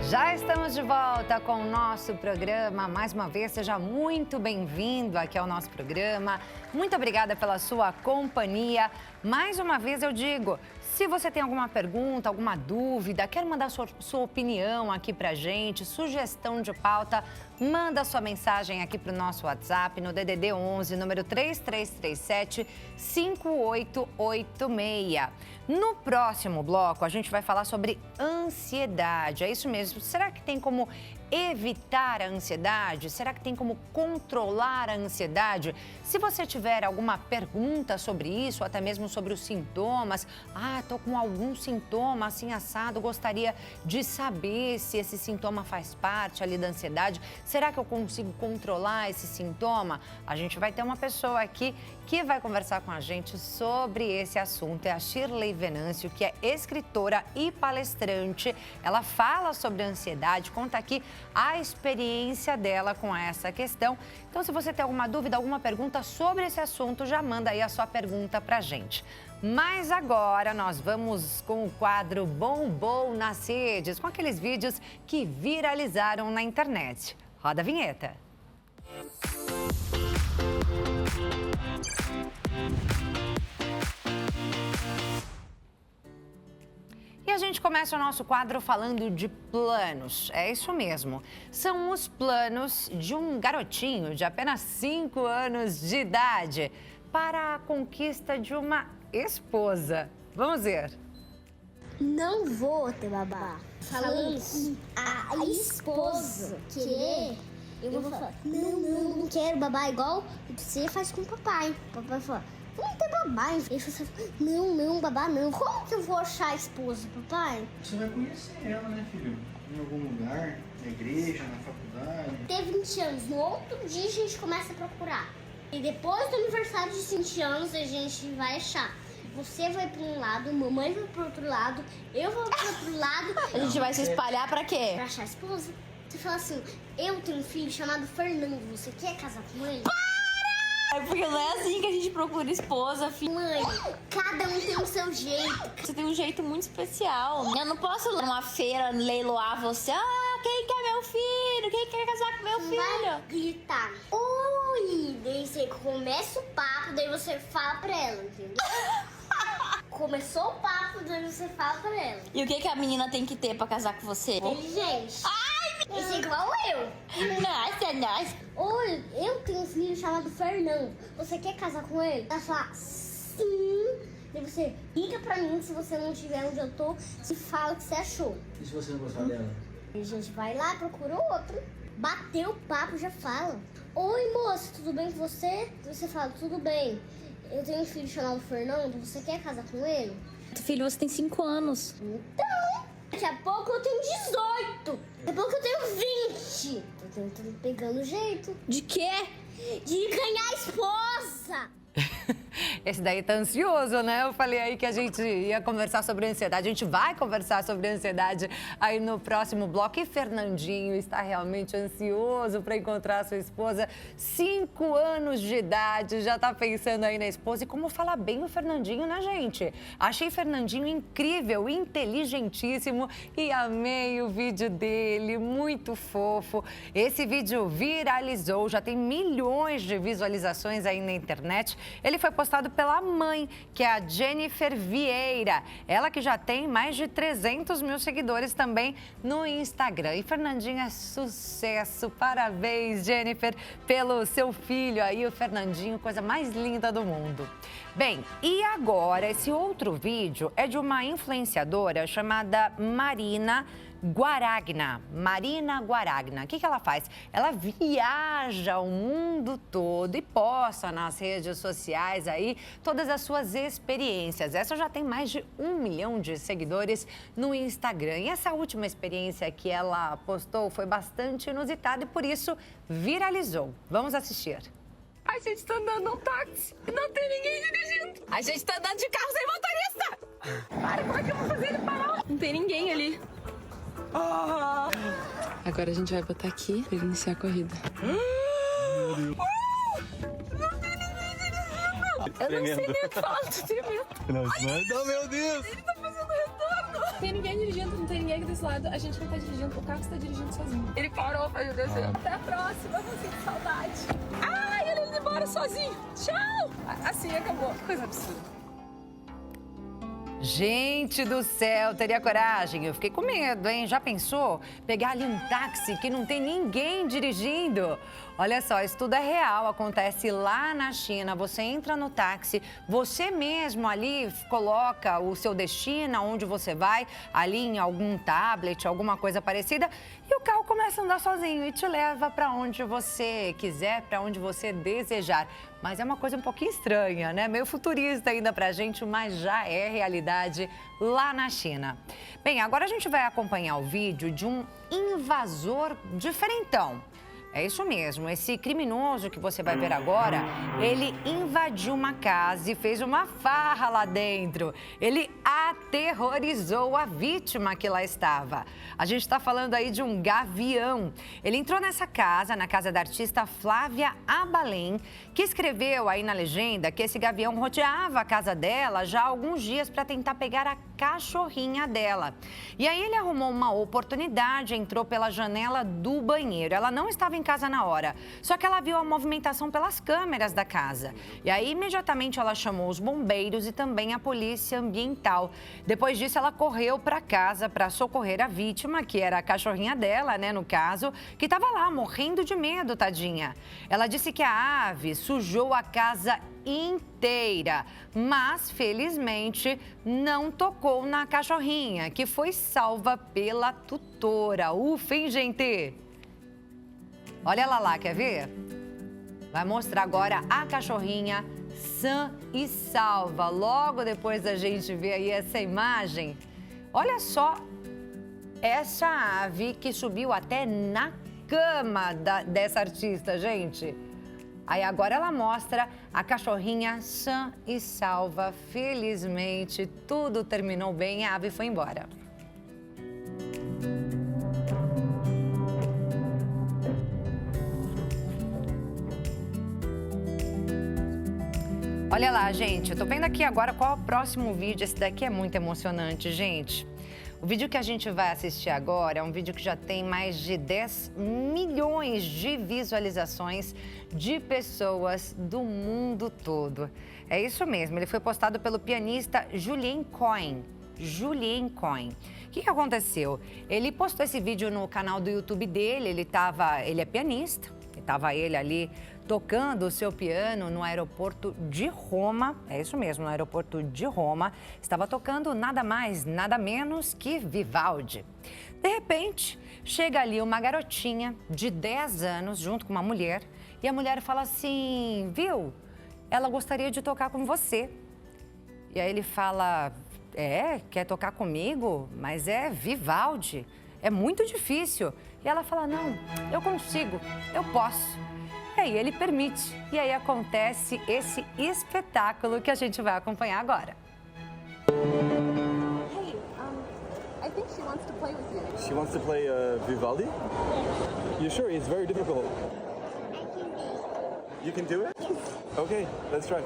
[SPEAKER 1] Já estamos de volta com o nosso programa. Mais uma vez, seja muito bem-vindo aqui ao nosso programa. Muito obrigada pela sua companhia. Mais uma vez eu digo, se você tem alguma pergunta, alguma dúvida, quer mandar sua opinião aqui pra gente, sugestão de pauta, manda sua mensagem aqui pro nosso WhatsApp no DDD 11, número 3337-5886. No próximo bloco, a gente vai falar sobre ansiedade. É isso mesmo. Será que tem como evitar a ansiedade? Será que tem como controlar a ansiedade? Se você tiver alguma pergunta sobre isso, ou até mesmo sobre os sintomas, tô com algum sintoma assim assado, gostaria de saber se esse sintoma faz parte ali da ansiedade. Será que eu consigo controlar esse sintoma? A gente vai ter uma pessoa aqui que vai conversar com a gente sobre esse assunto. É a Shirley Venâncio, que é escritora e palestrante. Ela fala sobre ansiedade, conta aqui a experiência dela com essa questão. Então, se você tem alguma dúvida, alguma pergunta sobre esse assunto, já manda aí a sua pergunta pra gente. Mas agora nós vamos com o quadro Bombom nas Redes, com aqueles vídeos que viralizaram na internet. Roda a vinheta. E a gente começa o nosso quadro falando de planos. É isso mesmo. São os planos de um garotinho de apenas 5 anos de idade para a conquista de uma esposa. Vamos ver.
[SPEAKER 3] Não vou ter babá. Falando que a esposa querer, eu vou falar, não quero babá igual você faz com o papai. O papai fala, vamos ter babá. E você fala, não, babá não. Como que eu vou achar a esposa, papai?
[SPEAKER 4] Você vai conhecer ela, né, filho? Em algum lugar, na igreja, na faculdade.
[SPEAKER 3] Ter 20 anos, no outro dia a gente começa a procurar. E depois do aniversário de 20 anos a gente vai achar. Você vai para um lado, mamãe vai para outro lado, eu vou para outro lado.
[SPEAKER 5] A gente vai se espalhar pra quê?
[SPEAKER 3] Pra achar a esposa. Você fala assim, eu tenho um filho chamado Fernando, você quer casar com ele?
[SPEAKER 5] É porque não é assim que a gente procura esposa, filho.
[SPEAKER 3] Mãe, cada um tem o seu jeito.
[SPEAKER 5] Você tem um jeito muito especial. Eu não posso ir numa feira leiloar você. Ah, quem quer meu filho? Quem quer casar com meu filho?
[SPEAKER 3] Vai gritar. Oi! Daí você começa o papo, daí você fala pra ela, entendeu? Começou o papo, daí você fala pra ela.
[SPEAKER 5] E o que a menina tem que ter pra casar com você?
[SPEAKER 3] Inteligente.
[SPEAKER 5] Ai,
[SPEAKER 3] Esse é igual eu.
[SPEAKER 5] nossa.
[SPEAKER 3] Oi, eu tenho um filho chamado Fernando. Você quer casar com ele? Ela fala, sim. Daí você liga pra mim se você não estiver onde eu tô. Se fala o que você achou.
[SPEAKER 4] E se você não gostar dela?
[SPEAKER 3] A gente vai lá, procura outro. Bateu o papo, já fala. Oi, moça, tudo bem com você? Você fala, tudo bem. Eu tenho um filho chamado Fernando, você quer casar com ele?
[SPEAKER 5] Filho, você tem 5 anos.
[SPEAKER 3] Então, daqui a pouco eu tenho 18. Daqui a pouco eu tenho 20. Tô pegando jeito
[SPEAKER 5] De quê?
[SPEAKER 3] de ganhar esposa.
[SPEAKER 1] Esse daí tá ansioso, né? Eu falei aí que a gente ia conversar sobre ansiedade. A gente vai conversar sobre ansiedade aí no próximo bloco. E Fernandinho está realmente ansioso para encontrar a sua esposa. 5 anos de idade, já tá pensando aí na esposa. E como falar bem o Fernandinho, né, gente? Achei Fernandinho incrível, inteligentíssimo e amei o vídeo dele, muito fofo. Esse vídeo viralizou, já tem milhões de visualizações aí na internet. Ele foi postado pela mãe, que é a Jennifer Vieira. Ela que já tem mais de 300 mil seguidores também no Instagram. E Fernandinho é sucesso. Parabéns, Jennifer, pelo seu filho aí, o Fernandinho, coisa mais linda do mundo. Bem, e agora esse outro vídeo é de uma influenciadora chamada Marina Guaragna. Marina Guaragna. O que ela faz? Ela viaja o mundo todo e posta nas redes sociais aí todas as suas experiências. Essa já tem mais de 1 milhão de seguidores no Instagram. E essa última experiência que ela postou foi bastante inusitada e por isso viralizou. Vamos assistir.
[SPEAKER 6] A gente tá andando num táxi e não tem ninguém dirigindo. A gente tá andando de carro sem motorista. Para, como é que eu vou fazer ele parar? Não tem ninguém ali. Agora a gente vai botar aqui pra iniciar a corrida. Não tem ninguém dirigindo. Eu não sei nem o que falar, tô tremendo.
[SPEAKER 4] Não, meu Deus!
[SPEAKER 6] Ele tá fazendo retorno. Não tem ninguém dirigindo, não tem ninguém aqui desse lado. A gente não tá dirigindo, o carro está dirigindo sozinho. Ele parou pra eu descer. Até a próxima, vou sentir saudade. Ai, ele indo embora sozinho. Tchau. Assim acabou. Coisa absurda.
[SPEAKER 1] Gente do céu, teria coragem? Eu fiquei com medo, hein? Já pensou? Pegar ali um táxi que não tem ninguém dirigindo? Olha só, isso tudo é real, acontece lá na China. Você entra no táxi, você mesmo ali coloca o seu destino, onde você vai, ali em algum tablet, alguma coisa parecida, e o carro começa a andar sozinho e te leva para onde você quiser, para onde você desejar. Mas é uma coisa um pouquinho estranha, né? Meio futurista ainda pra gente, mas já é realidade lá na China. Bem, agora a gente vai acompanhar o vídeo de um invasor diferentão. É isso mesmo, esse criminoso que você vai ver agora, ele invadiu uma casa e fez uma farra lá dentro. Ele aterrorizou a vítima que lá estava. A gente está falando aí de um gavião. Ele entrou nessa casa, na casa da artista Flávia Abalém, que escreveu aí na legenda que esse gavião rodeava a casa dela já há alguns dias para tentar pegar a cachorrinha dela. E aí ele arrumou uma oportunidade, entrou pela janela do banheiro. Ela não estava em casa na hora, só que ela viu a movimentação pelas câmeras da casa. E aí, imediatamente, ela chamou os bombeiros e também a polícia ambiental. Depois disso, ela correu para casa para socorrer a vítima, que era a cachorrinha dela, né, no caso, que estava lá morrendo de medo, tadinha. Ela disse que a ave sujou a casa inteira, mas felizmente não tocou na cachorrinha, que foi salva pela tutora. Ufa, hein, gente? Olha ela lá, quer ver? Vai mostrar agora a cachorrinha sã e salva. Logo depois da gente ver aí essa imagem, olha só essa ave que subiu até na cama dessa artista, gente. Aí agora ela mostra a cachorrinha sã e salva. Felizmente, tudo terminou bem e a ave foi embora. Olha lá, gente, eu tô vendo aqui agora qual é o próximo vídeo. Esse daqui é muito emocionante, gente. O vídeo que a gente vai assistir agora é um vídeo que já tem mais de 10 milhões de visualizações de pessoas do mundo todo. É isso mesmo, ele foi postado pelo pianista Julien Cohen. Julien Cohen. O que aconteceu? Ele postou esse vídeo no canal do YouTube dele, ele é pianista, estava ele ali tocando o seu piano no aeroporto de Roma, é isso mesmo, no aeroporto de Roma, estava tocando nada mais, nada menos que Vivaldi. De repente, chega ali uma garotinha de 10 anos junto com uma mulher e a mulher fala assim, viu, ela gostaria de tocar com você. E aí ele fala, quer tocar comigo? Mas é Vivaldi, é muito difícil. E ela fala, não, eu consigo, eu posso. E aí ele permite. E aí acontece esse espetáculo que a gente vai acompanhar agora.
[SPEAKER 6] Hey, I think she wants to play with you.
[SPEAKER 7] She wants to play Vivaldi? You sure? It's very difficult. You can do it? Okay, let's try.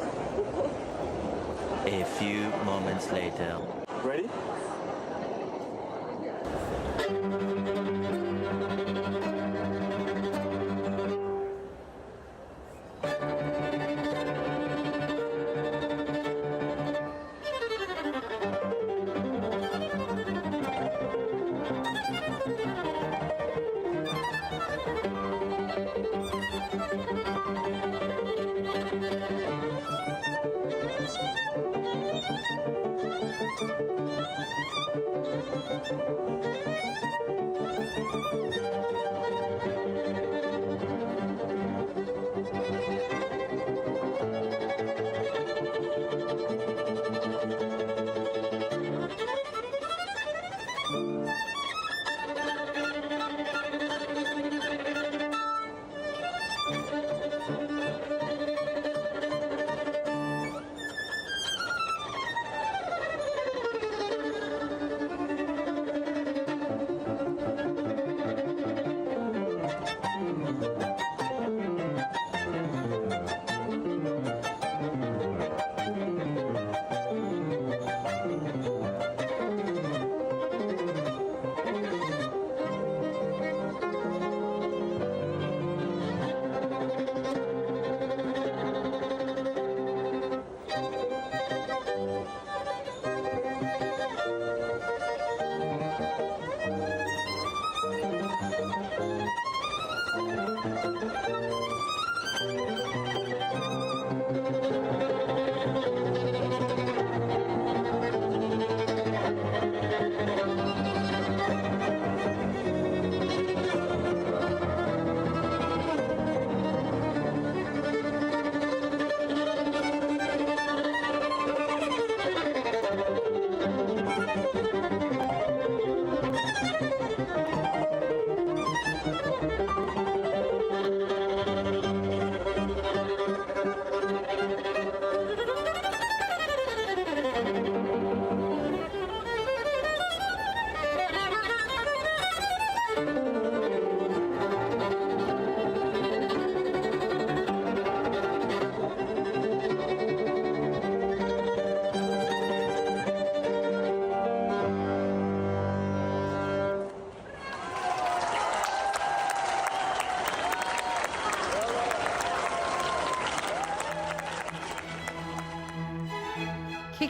[SPEAKER 8] A few moments later.
[SPEAKER 7] Ready?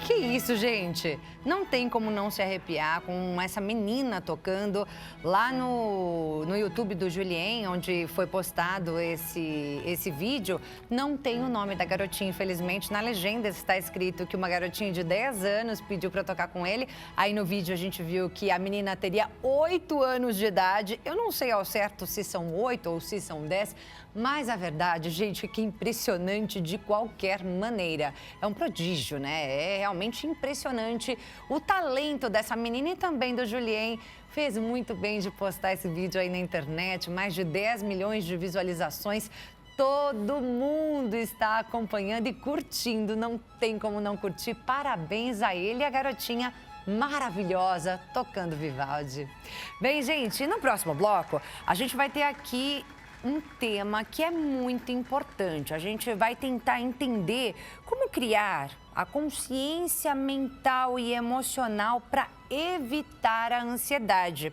[SPEAKER 1] Que é isso, gente? Não tem como não se arrepiar com essa menina tocando lá no YouTube do Julien, onde foi postado esse vídeo. Não tem o nome da garotinha, infelizmente. Na legenda está escrito que uma garotinha de 10 anos pediu para tocar com ele. Aí no vídeo a gente viu que a menina teria 8 anos de idade. Eu não sei ao certo se são 8 ou se são 10, mas a verdade, gente, é que impressionante de qualquer maneira. É um prodígio, né? É realmente impressionante o talento dessa menina e também do Julien. Fez muito bem de postar esse vídeo aí na internet, mais de 10 milhões de visualizações. Todo mundo está acompanhando e curtindo, não tem como não curtir. Parabéns a ele e a garotinha maravilhosa tocando Vivaldi. Bem, gente, no próximo bloco a gente vai ter aqui um tema que é muito importante. A gente vai tentar entender como criar a consciência mental e emocional para evitar a ansiedade.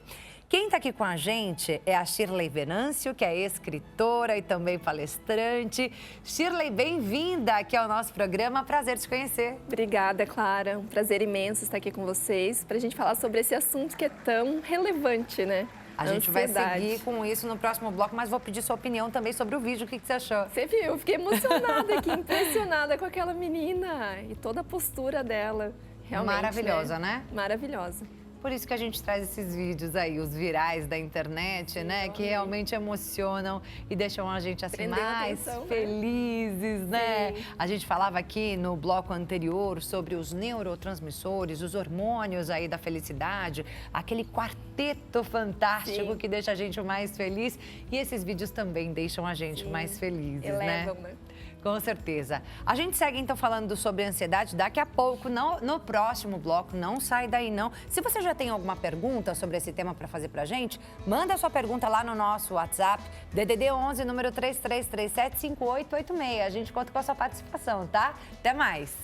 [SPEAKER 1] Quem está aqui com a gente é a Shirley Venâncio, que é escritora e também palestrante. Shirley, bem-vinda aqui ao nosso programa. Prazer te conhecer.
[SPEAKER 6] Obrigada, Clara. Um prazer imenso estar aqui com vocês para a gente falar sobre esse assunto que é tão relevante, né?
[SPEAKER 1] A gente vai seguir com isso no próximo bloco, mas vou pedir sua opinião também sobre o vídeo. O que você achou?
[SPEAKER 6] Você viu? Eu fiquei emocionada aqui, impressionada com aquela menina e toda a postura dela. Realmente,
[SPEAKER 1] maravilhosa, né?
[SPEAKER 6] Maravilhosa.
[SPEAKER 1] Por isso que a gente traz esses vídeos aí, os virais da internet, né? Que realmente emocionam e deixam a gente assim mais felizes, né? A gente falava aqui no bloco anterior sobre os neurotransmissores, os hormônios aí da felicidade, aquele quarteto fantástico que deixa a gente mais feliz. E esses vídeos também deixam a gente mais felizes,
[SPEAKER 6] Elevam,
[SPEAKER 1] né? Com certeza. A gente segue então falando sobre ansiedade daqui a pouco, no próximo bloco. Não sai daí não. Se você já tem alguma pergunta sobre esse tema para fazer pra gente, manda a sua pergunta lá no nosso WhatsApp, DDD 11, número 33375886. A gente conta com a sua participação, tá? Até mais.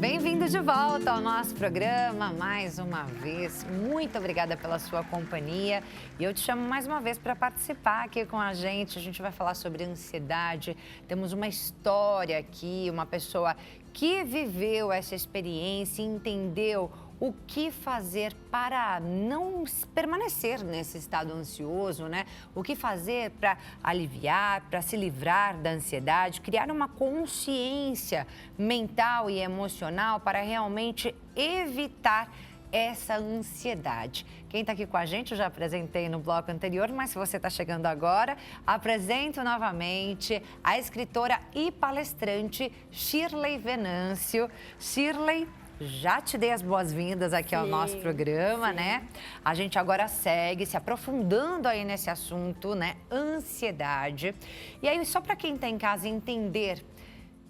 [SPEAKER 1] Bem-vindo de volta ao nosso programa mais uma vez. Muito obrigada pela sua companhia. E eu te chamo mais uma vez para participar aqui com a gente. A gente vai falar sobre ansiedade. Temos uma história aqui, uma pessoa que viveu essa experiência e entendeu o que fazer para não permanecer nesse estado ansioso, né? O que fazer para aliviar, para se livrar da ansiedade, criar uma consciência mental e emocional para realmente evitar essa ansiedade. Quem está aqui com a gente, eu já apresentei no bloco anterior, mas se você está chegando agora, apresento novamente a escritora e palestrante Shirley Venâncio. Shirley, já te dei as boas-vindas aqui ao nosso programa, né? A gente agora segue se aprofundando aí nesse assunto, né? Ansiedade. E aí, só para quem está em casa entender,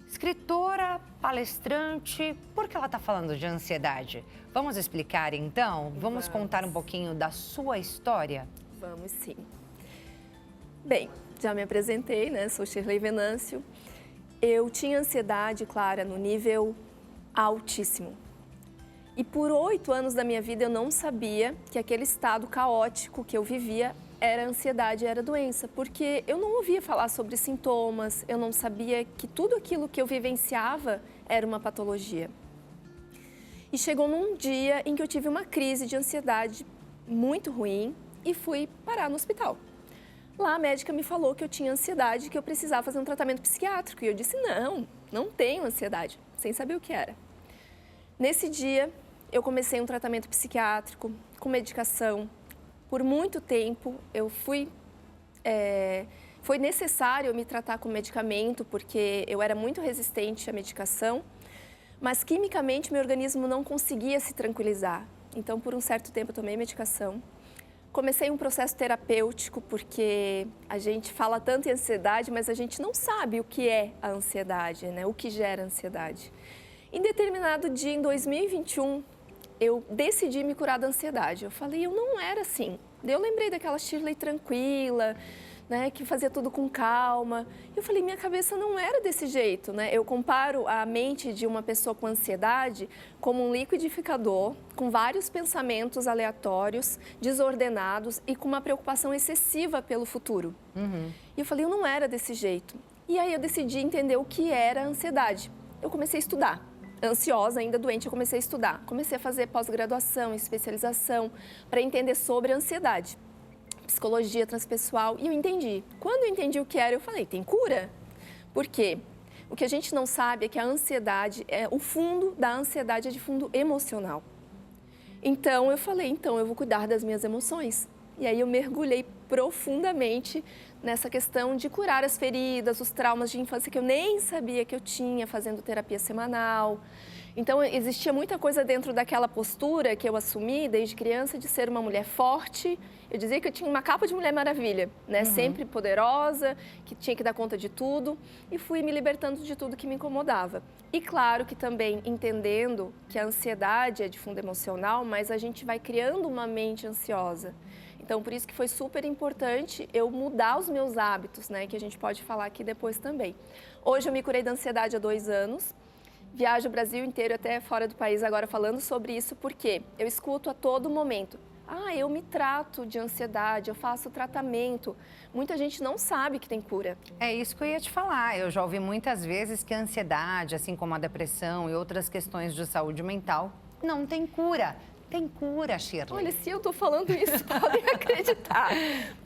[SPEAKER 1] escritora, palestrante, por que ela está falando de ansiedade? Vamos explicar então? Vamos contar um pouquinho da sua história?
[SPEAKER 6] Vamos sim. Bem, já me apresentei, né? Sou Shirley Venâncio. Eu tinha ansiedade, Clara, no nível altíssimo. E por 8 anos da minha vida eu não sabia que aquele estado caótico que eu vivia era ansiedade, era doença, porque eu não ouvia falar sobre sintomas, eu não sabia que tudo aquilo que eu vivenciava era uma patologia. E chegou num dia em que eu tive uma crise de ansiedade muito ruim e fui parar no hospital. Lá a médica me falou que eu tinha ansiedade, que eu precisava fazer um tratamento psiquiátrico. E eu disse, não tenho ansiedade, sem saber o que era. Nesse dia, eu comecei um tratamento psiquiátrico com medicação. Por muito tempo, foi necessário eu me tratar com medicamento, porque eu era muito resistente à medicação, mas quimicamente meu organismo não conseguia se tranquilizar. Então, por um certo tempo, eu tomei medicação. Comecei um processo terapêutico, porque a gente fala tanto em ansiedade, mas a gente não sabe o que é a ansiedade, né? O que gera ansiedade. Em determinado dia, em 2021, eu decidi me curar da ansiedade. Eu falei, eu não era assim. Eu lembrei daquela Shirley tranquila, né, que fazia tudo com calma. Eu falei, minha cabeça não era desse jeito, né? Eu comparo a mente de uma pessoa com ansiedade como um liquidificador, com vários pensamentos aleatórios, desordenados e com uma preocupação excessiva pelo futuro. E eu falei, eu não era desse jeito. E aí eu decidi entender o que era a ansiedade. Eu comecei a estudar. Ansiosa, ainda doente, eu comecei a estudar. Comecei a fazer pós-graduação, especialização, para entender sobre a ansiedade. Psicologia transpessoal, e eu entendi. Quando eu entendi o que era, eu falei, tem cura? Por quê? O que a gente não sabe é que a ansiedade, o fundo da ansiedade é de fundo emocional. Então, eu falei, eu vou cuidar das minhas emoções. E aí eu mergulhei profundamente nessa questão de curar as feridas, os traumas de infância que eu nem sabia que eu tinha, fazendo terapia semanal. Então, existia muita coisa dentro daquela postura que eu assumi desde criança de ser uma mulher forte. Eu dizia que eu tinha uma capa de Mulher Maravilha, né? Sempre poderosa, que tinha que dar conta de tudo. E fui me libertando de tudo que me incomodava. E claro que também entendendo que a ansiedade é de fundo emocional, mas a gente vai criando uma mente ansiosa. Então, por isso que foi super importante eu mudar os meus hábitos, né? Que a gente pode falar aqui depois também. Hoje eu me curei da ansiedade há 2 anos. Viajo o Brasil inteiro, até fora do país agora falando sobre isso, porque eu escuto a todo momento. Eu me trato de ansiedade, eu faço tratamento. Muita gente não sabe que tem cura.
[SPEAKER 1] É isso que eu ia te falar. Eu já ouvi muitas vezes que a ansiedade, assim como a depressão e outras questões de saúde mental, não tem cura. Tem cura, Shirley.
[SPEAKER 6] Olha, se eu tô falando isso, podem acreditar.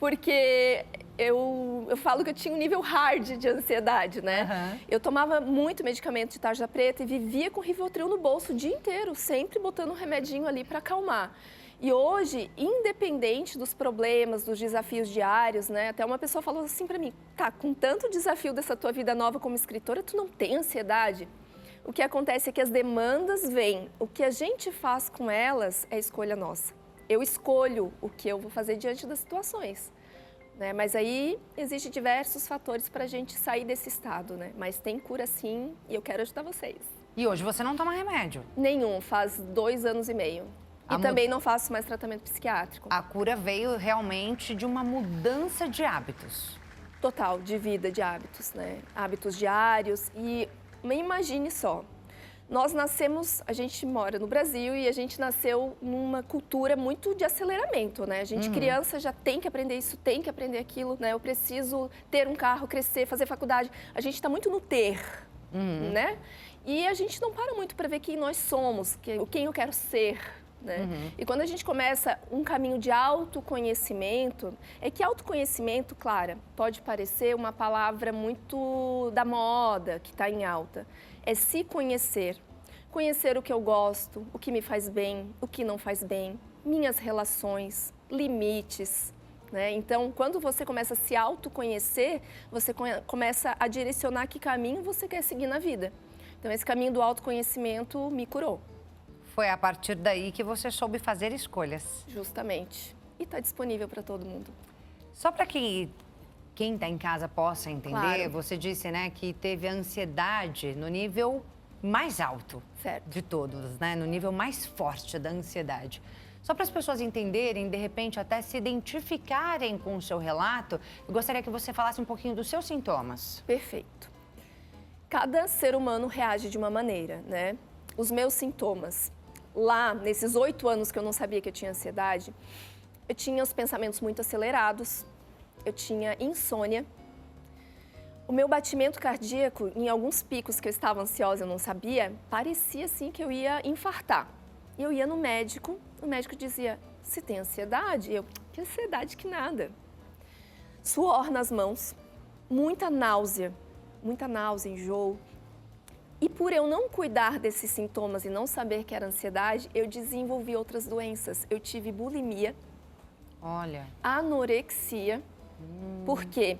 [SPEAKER 6] Porque eu falo que eu tinha um nível hard de ansiedade, né? Eu tomava muito medicamento de tarja preta e vivia com Rivotril no bolso o dia inteiro, sempre botando um remedinho ali para acalmar. E hoje, independente dos problemas, dos desafios diários, né? Até uma pessoa falou assim para mim, tá, com tanto desafio dessa tua vida nova como escritora, tu não tem ansiedade? O que acontece é que as demandas vêm, o que a gente faz com elas é escolha nossa. Eu escolho o que eu vou fazer diante das situações, né? Mas aí existem diversos fatores para a gente sair desse estado, né? Mas tem cura sim e eu quero ajudar vocês.
[SPEAKER 1] E hoje você não toma remédio?
[SPEAKER 6] Nenhum, faz 2 anos e meio. E também não faço mais tratamento psiquiátrico.
[SPEAKER 1] A cura veio realmente de uma mudança de hábitos.
[SPEAKER 6] Total, de vida, de hábitos, né? Hábitos diários e imagine só, nós nascemos, a gente mora no Brasil e a gente nasceu numa cultura muito de aceleramento, né? A gente criança já tem que aprender isso, tem que aprender aquilo, né? Eu preciso ter um carro, crescer, fazer faculdade. A gente está muito no ter, né? E a gente não para muito para ver quem nós somos, quem eu quero ser, né? E quando a gente começa um caminho de autoconhecimento, é que autoconhecimento, Clara, pode parecer uma palavra muito da moda, que está em alta. É se conhecer. Conhecer o que eu gosto, o que me faz bem, o que não faz bem, minhas relações, limites, né? Então, quando você começa a se autoconhecer, você começa a direcionar que caminho você quer seguir na vida. Então, esse caminho do autoconhecimento me curou.
[SPEAKER 1] Foi a partir daí que você soube fazer escolhas.
[SPEAKER 6] Justamente. E está disponível para todo mundo.
[SPEAKER 1] Só para que quem está em casa possa entender,
[SPEAKER 6] Claro.
[SPEAKER 1] Você disse, né, que teve ansiedade no nível mais alto de todos, né? No nível mais forte da ansiedade. Só para as pessoas entenderem, de repente, até se identificarem com o seu relato, eu gostaria que você falasse um pouquinho dos seus sintomas.
[SPEAKER 6] Perfeito. Cada ser humano reage de uma maneira, né? Os meus sintomas. Lá, nesses 8 anos que eu não sabia que eu tinha ansiedade, eu tinha os pensamentos muito acelerados, eu tinha insônia. O meu batimento cardíaco, em alguns picos que eu estava ansiosa e eu não sabia, parecia assim que eu ia infartar. E eu ia no médico, o médico dizia, você tem ansiedade? Eu, que ansiedade que nada. Suor nas mãos, muita náusea, enjoo. E por eu não cuidar desses sintomas e não saber que era ansiedade, eu desenvolvi outras doenças. Eu tive bulimia, anorexia, porque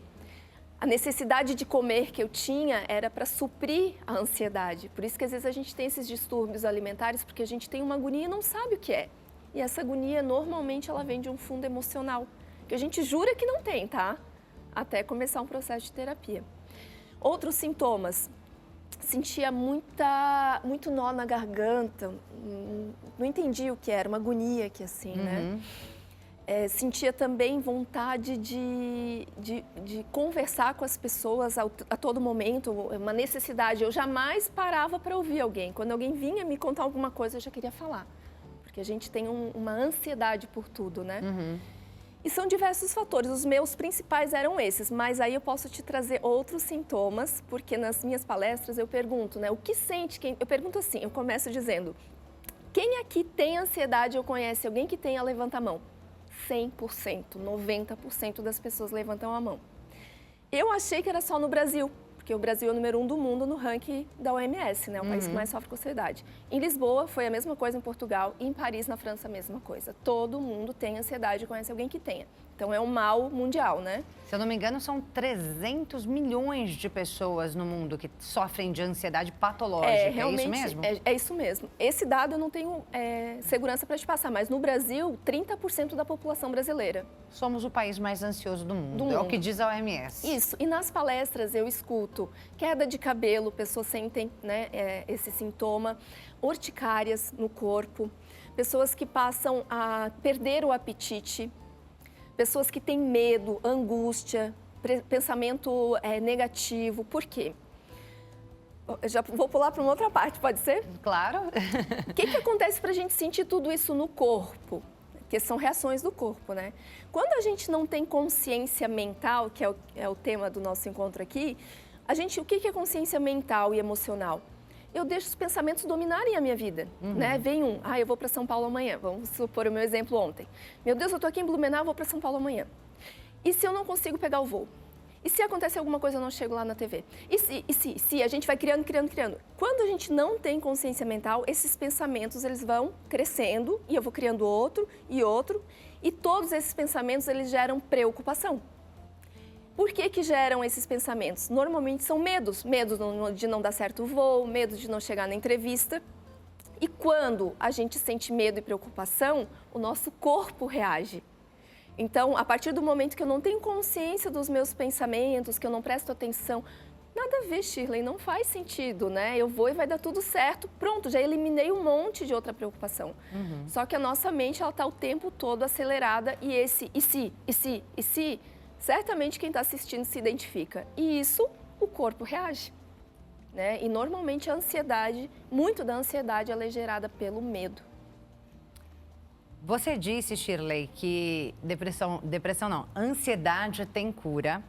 [SPEAKER 6] a necessidade de comer que eu tinha era para suprir a ansiedade. Por isso que às vezes a gente tem esses distúrbios alimentares, porque a gente tem uma agonia e não sabe o que é. E essa agonia, normalmente, ela vem de um fundo emocional, que a gente jura que não tem, tá? Até começar um processo de terapia. Outros sintomas. Sentia muito nó na garganta, não entendia o que era, uma agonia aqui assim, né? Sentia também vontade de conversar com as pessoas a todo momento, uma necessidade. Eu jamais parava para ouvir alguém. Quando alguém vinha me contar alguma coisa, eu já queria falar. Porque a gente tem uma ansiedade por tudo, né? E são diversos fatores, os meus principais eram esses, mas aí eu posso te trazer outros sintomas, porque nas minhas palestras eu pergunto, né, o que sente quem... Eu pergunto assim, eu começo dizendo, quem aqui tem ansiedade ou conhece alguém que tenha, levanta a mão. 100%, 90% das pessoas levantam a mão. Eu achei que era só no Brasil, porque o Brasil é o número 1 do mundo no ranking da OMS, né? O país que mais sofre com ansiedade. Em Lisboa foi a mesma coisa, em Portugal, e em Paris, na França, a mesma coisa. Todo mundo tem ansiedade e conhece alguém que tenha. Então é um mal mundial, né?
[SPEAKER 1] Se eu não me engano, são 300 milhões de pessoas no mundo que sofrem de ansiedade patológica.
[SPEAKER 6] Realmente,
[SPEAKER 1] é isso mesmo?
[SPEAKER 6] É isso mesmo. Esse dado eu não tenho segurança para te passar, mas no Brasil, 30% da população brasileira.
[SPEAKER 1] Somos o país mais ansioso do mundo. É o que diz a OMS.
[SPEAKER 6] Isso. E nas palestras eu escuto queda de cabelo, pessoas sentem, né, esse sintoma, urticárias no corpo, pessoas que passam a perder o apetite, pessoas que têm medo, angústia, pensamento negativo. Por quê? Eu já vou pular para uma outra parte, pode ser?
[SPEAKER 1] Claro.
[SPEAKER 6] O que acontece para a gente sentir tudo isso no corpo? Que são reações do corpo, né? Quando a gente não tem consciência mental, que é o tema do nosso encontro aqui, o que é consciência mental e emocional? Eu deixo os pensamentos dominarem a minha vida, né? Vem eu vou para São Paulo amanhã, vamos supor o meu exemplo ontem. Meu Deus, eu tô aqui em Blumenau, vou para São Paulo amanhã. E se eu não consigo pegar o voo? E se acontecer alguma coisa, eu não chego lá na TV? E se a gente vai criando. Quando a gente não tem consciência mental, esses pensamentos, eles vão crescendo e eu vou criando outro, e todos esses pensamentos, eles geram preocupação. Por que geram esses pensamentos? Normalmente são medos. Medo de não dar certo o voo, medo de não chegar na entrevista. E quando a gente sente medo e preocupação, o nosso corpo reage. Então, a partir do momento que eu não tenho consciência dos meus pensamentos, que eu não presto atenção, nada a ver, Shirley, não faz sentido, né? Eu vou e vai dar tudo certo, pronto, já eliminei um monte de outra preocupação. Só que a nossa mente, ela está o tempo todo acelerada e esse e se, certamente quem está assistindo se identifica. E isso, o corpo reage, né? E normalmente a ansiedade, muito da ansiedade, ela é gerada pelo medo.
[SPEAKER 1] Você disse, Shirley, que depressão não, ansiedade tem cura.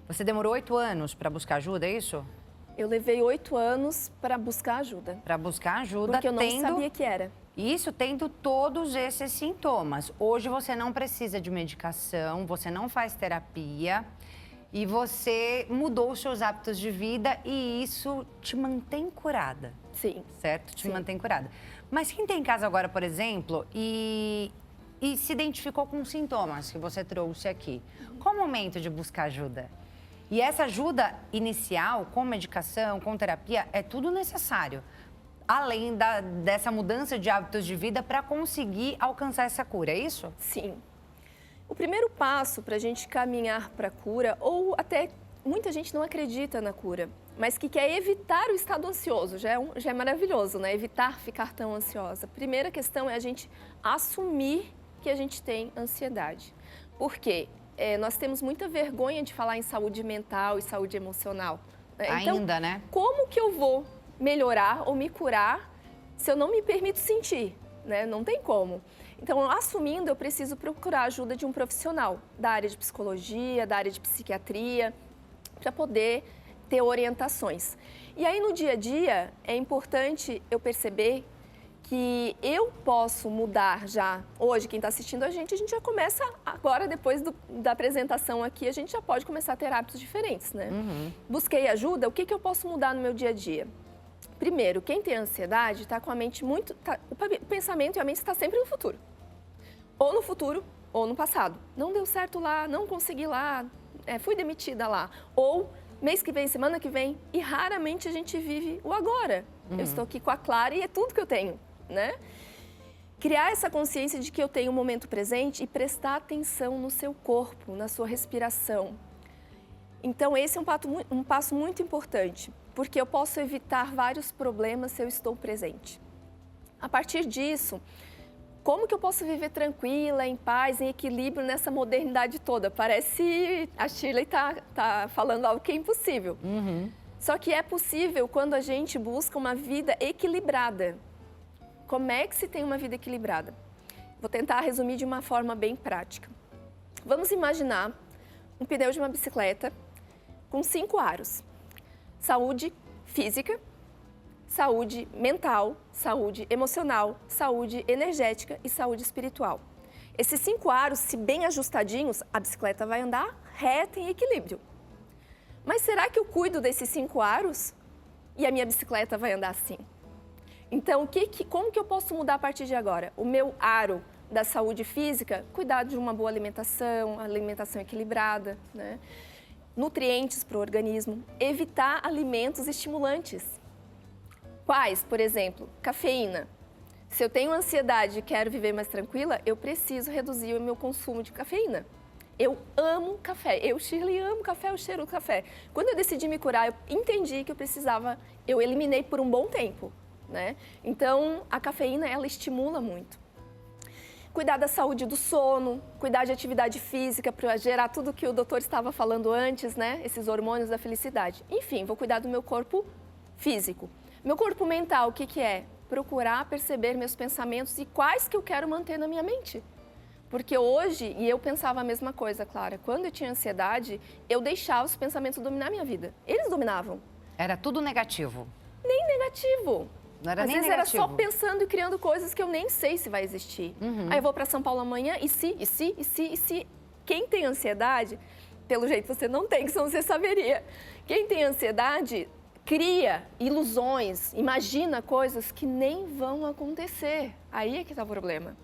[SPEAKER 1] Você demorou 8 anos para buscar ajuda, é isso?
[SPEAKER 6] Eu levei 8 anos para buscar ajuda.
[SPEAKER 1] Para buscar ajuda,
[SPEAKER 6] porque eu não sabia que era.
[SPEAKER 1] Isso tendo todos esses sintomas. Hoje você não precisa de medicação, você não faz terapia e você mudou os seus hábitos de vida e isso te mantém curada.
[SPEAKER 6] Sim.
[SPEAKER 1] Certo? Te mantém curada. Mas quem tem em casa agora, por exemplo, e se identificou com sintomas que você trouxe aqui, qual o momento de buscar ajuda? E essa ajuda inicial, com medicação, com terapia, é tudo necessário. Além dessa mudança de hábitos de vida para conseguir alcançar essa cura, é isso?
[SPEAKER 6] Sim. O primeiro passo para a gente caminhar para a cura, ou até muita gente não acredita na cura, mas que quer evitar o estado ansioso, já é maravilhoso, né? Evitar ficar tão ansiosa. Primeira questão é a gente assumir que a gente tem ansiedade. Por quê? Nós temos muita vergonha de falar em saúde mental e saúde emocional. Então,
[SPEAKER 1] ainda, né?
[SPEAKER 6] Como que eu vou melhorar ou me curar se eu não me permito sentir, né? Não tem como. Então, assumindo, eu preciso procurar a ajuda de um profissional da área de psicologia, da área de psiquiatria, para poder ter orientações. E aí, no dia a dia, é importante eu perceber que eu posso mudar já. Hoje, quem está assistindo a gente já começa agora, depois da apresentação aqui, a gente já pode começar a ter hábitos diferentes, né? Busquei ajuda, o que eu posso mudar no meu dia a dia? Primeiro, quem tem ansiedade está com a mente muito... o pensamento e a mente está sempre no futuro. Ou no futuro, ou no passado. Não deu certo lá, não consegui lá, fui demitida lá. Ou mês que vem, semana que vem. E raramente a gente vive o agora. Eu estou aqui com a Clara e é tudo que eu tenho, né? Criar essa consciência de que eu tenho o momento presente e prestar atenção no seu corpo, na sua respiração. Então, esse é um passo muito importante, porque eu posso evitar vários problemas se eu estou presente. A partir disso, como que eu posso viver tranquila, em paz, em equilíbrio nessa modernidade toda? Parece a Shirley tá falando algo que é impossível. Só que é possível quando a gente busca uma vida equilibrada. Como é que se tem uma vida equilibrada? Vou tentar resumir de uma forma bem prática. Vamos imaginar um pneu de uma bicicleta com 5 aros. Saúde física, saúde mental, saúde emocional, saúde energética e saúde espiritual. Esses 5 aros, se bem ajustadinhos, a bicicleta vai andar reta em equilíbrio. Mas será que eu cuido desses 5 aros? E a minha bicicleta vai andar assim? Então, como que eu posso mudar a partir de agora? O meu aro da saúde física, cuidar de uma boa alimentação, alimentação equilibrada, né? Nutrientes para o organismo, evitar alimentos estimulantes. Quais, por exemplo, cafeína. Se eu tenho ansiedade e quero viver mais tranquila, eu preciso reduzir o meu consumo de cafeína. Eu amo café, Shirley, amo café, eu cheiro o café. Quando eu decidi me curar, eu entendi que eu eliminei por um bom tempo, né? Então, a cafeína, ela estimula muito. Cuidar da saúde do sono, cuidar de atividade física para gerar tudo que o doutor estava falando antes, né? Esses hormônios da felicidade. Enfim, vou cuidar do meu corpo físico. Meu corpo mental, o que é? Procurar perceber meus pensamentos e quais que eu quero manter na minha mente. Porque hoje, e eu pensava a mesma coisa, Clara, quando eu tinha ansiedade, eu deixava os pensamentos dominar a minha vida. Eles dominavam.
[SPEAKER 1] Era tudo negativo.
[SPEAKER 6] Nem negativo.
[SPEAKER 1] Não era
[SPEAKER 6] Às
[SPEAKER 1] nem
[SPEAKER 6] vezes
[SPEAKER 1] negativo.
[SPEAKER 6] era só pensando e criando coisas que eu nem sei se vai existir. Aí eu vou para São Paulo amanhã, e se? Quem tem ansiedade, pelo jeito você não tem, que senão você saberia. Quem tem ansiedade cria ilusões, imagina coisas que nem vão acontecer. Aí é que está o problema.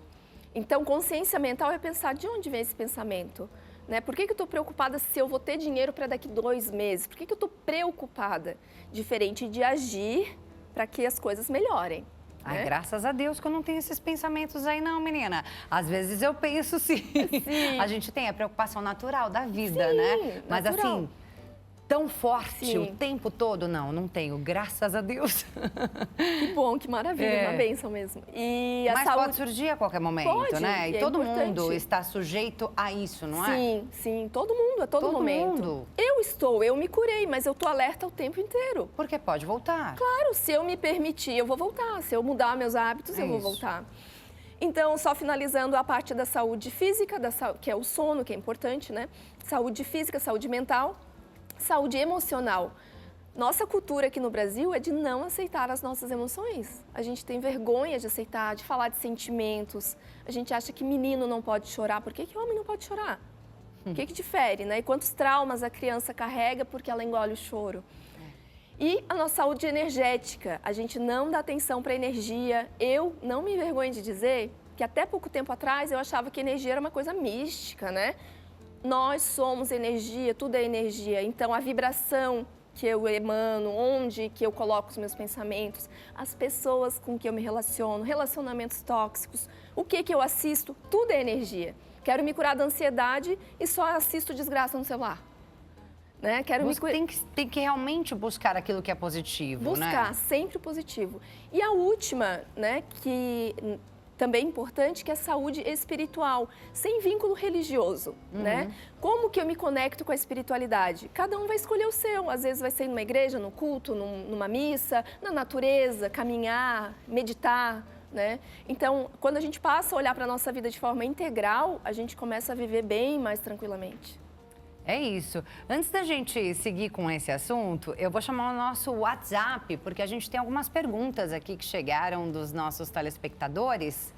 [SPEAKER 6] Então, consciência mental é pensar de onde vem esse pensamento. Né? Por que eu estou preocupada se eu vou ter dinheiro para daqui 2 meses? Por que eu estou preocupada? Diferente de agir para que as coisas melhorem.
[SPEAKER 1] Ai,
[SPEAKER 6] né?
[SPEAKER 1] graças a Deus que eu não tenho esses pensamentos aí não, menina. Às vezes eu penso sim. A gente tem a preocupação natural da vida,
[SPEAKER 6] Sim,
[SPEAKER 1] né? Mas
[SPEAKER 6] natural.
[SPEAKER 1] assim, tão forte
[SPEAKER 6] Sim.
[SPEAKER 1] o tempo todo, não tenho, graças a Deus.
[SPEAKER 6] Que bom, que maravilha,
[SPEAKER 1] É.
[SPEAKER 6] uma bênção mesmo. E a
[SPEAKER 1] Mas
[SPEAKER 6] saúde...
[SPEAKER 1] pode surgir a qualquer momento,
[SPEAKER 6] Pode,
[SPEAKER 1] né?
[SPEAKER 6] e
[SPEAKER 1] E
[SPEAKER 6] é
[SPEAKER 1] todo
[SPEAKER 6] importante.
[SPEAKER 1] mundo está sujeito a isso, não é?
[SPEAKER 6] Sim, todo mundo, a todo momento.
[SPEAKER 1] mundo.
[SPEAKER 6] Eu me curei, mas eu tô alerta o tempo inteiro.
[SPEAKER 1] Porque pode voltar.
[SPEAKER 6] Claro, se eu me permitir, eu vou voltar. Se eu mudar meus hábitos, eu vou
[SPEAKER 1] Isso.
[SPEAKER 6] voltar. Então, só finalizando a parte da saúde física, que é o sono, que é importante, né? Saúde física, saúde mental, saúde emocional. Nossa cultura aqui no Brasil é de não aceitar as nossas emoções. A gente tem vergonha de aceitar, de falar de sentimentos. A gente acha que menino não pode chorar. Por que homem não pode chorar? O que difere, né? E quantos traumas a criança carrega porque ela engole o choro? E a nossa saúde energética, a gente não dá atenção para a energia. Eu não me envergonho de dizer que até pouco tempo atrás eu achava que energia era uma coisa mística, né? Nós somos energia, tudo é energia. Então, a vibração que eu emano, onde que eu coloco os meus pensamentos, as pessoas com que eu me relaciono, relacionamentos tóxicos, o que eu assisto, tudo é energia. Quero me curar da ansiedade e só assisto desgraça no celular. Né? Quero me curar...
[SPEAKER 1] Tem que realmente buscar aquilo que é positivo,
[SPEAKER 6] Buscar
[SPEAKER 1] né?
[SPEAKER 6] sempre o positivo. E a última, né, que também é importante, que é a saúde espiritual, sem vínculo religioso, né? Como que eu me conecto com a espiritualidade? Cada um vai escolher o seu. Às vezes vai ser numa igreja, no culto, numa missa, na natureza, caminhar, meditar, né? Então, quando a gente passa a olhar para a nossa vida de forma integral, a gente começa a viver bem mais tranquilamente.
[SPEAKER 1] É isso. Antes da gente seguir com esse assunto, eu vou chamar o nosso WhatsApp, porque a gente tem algumas perguntas aqui que chegaram dos nossos telespectadores.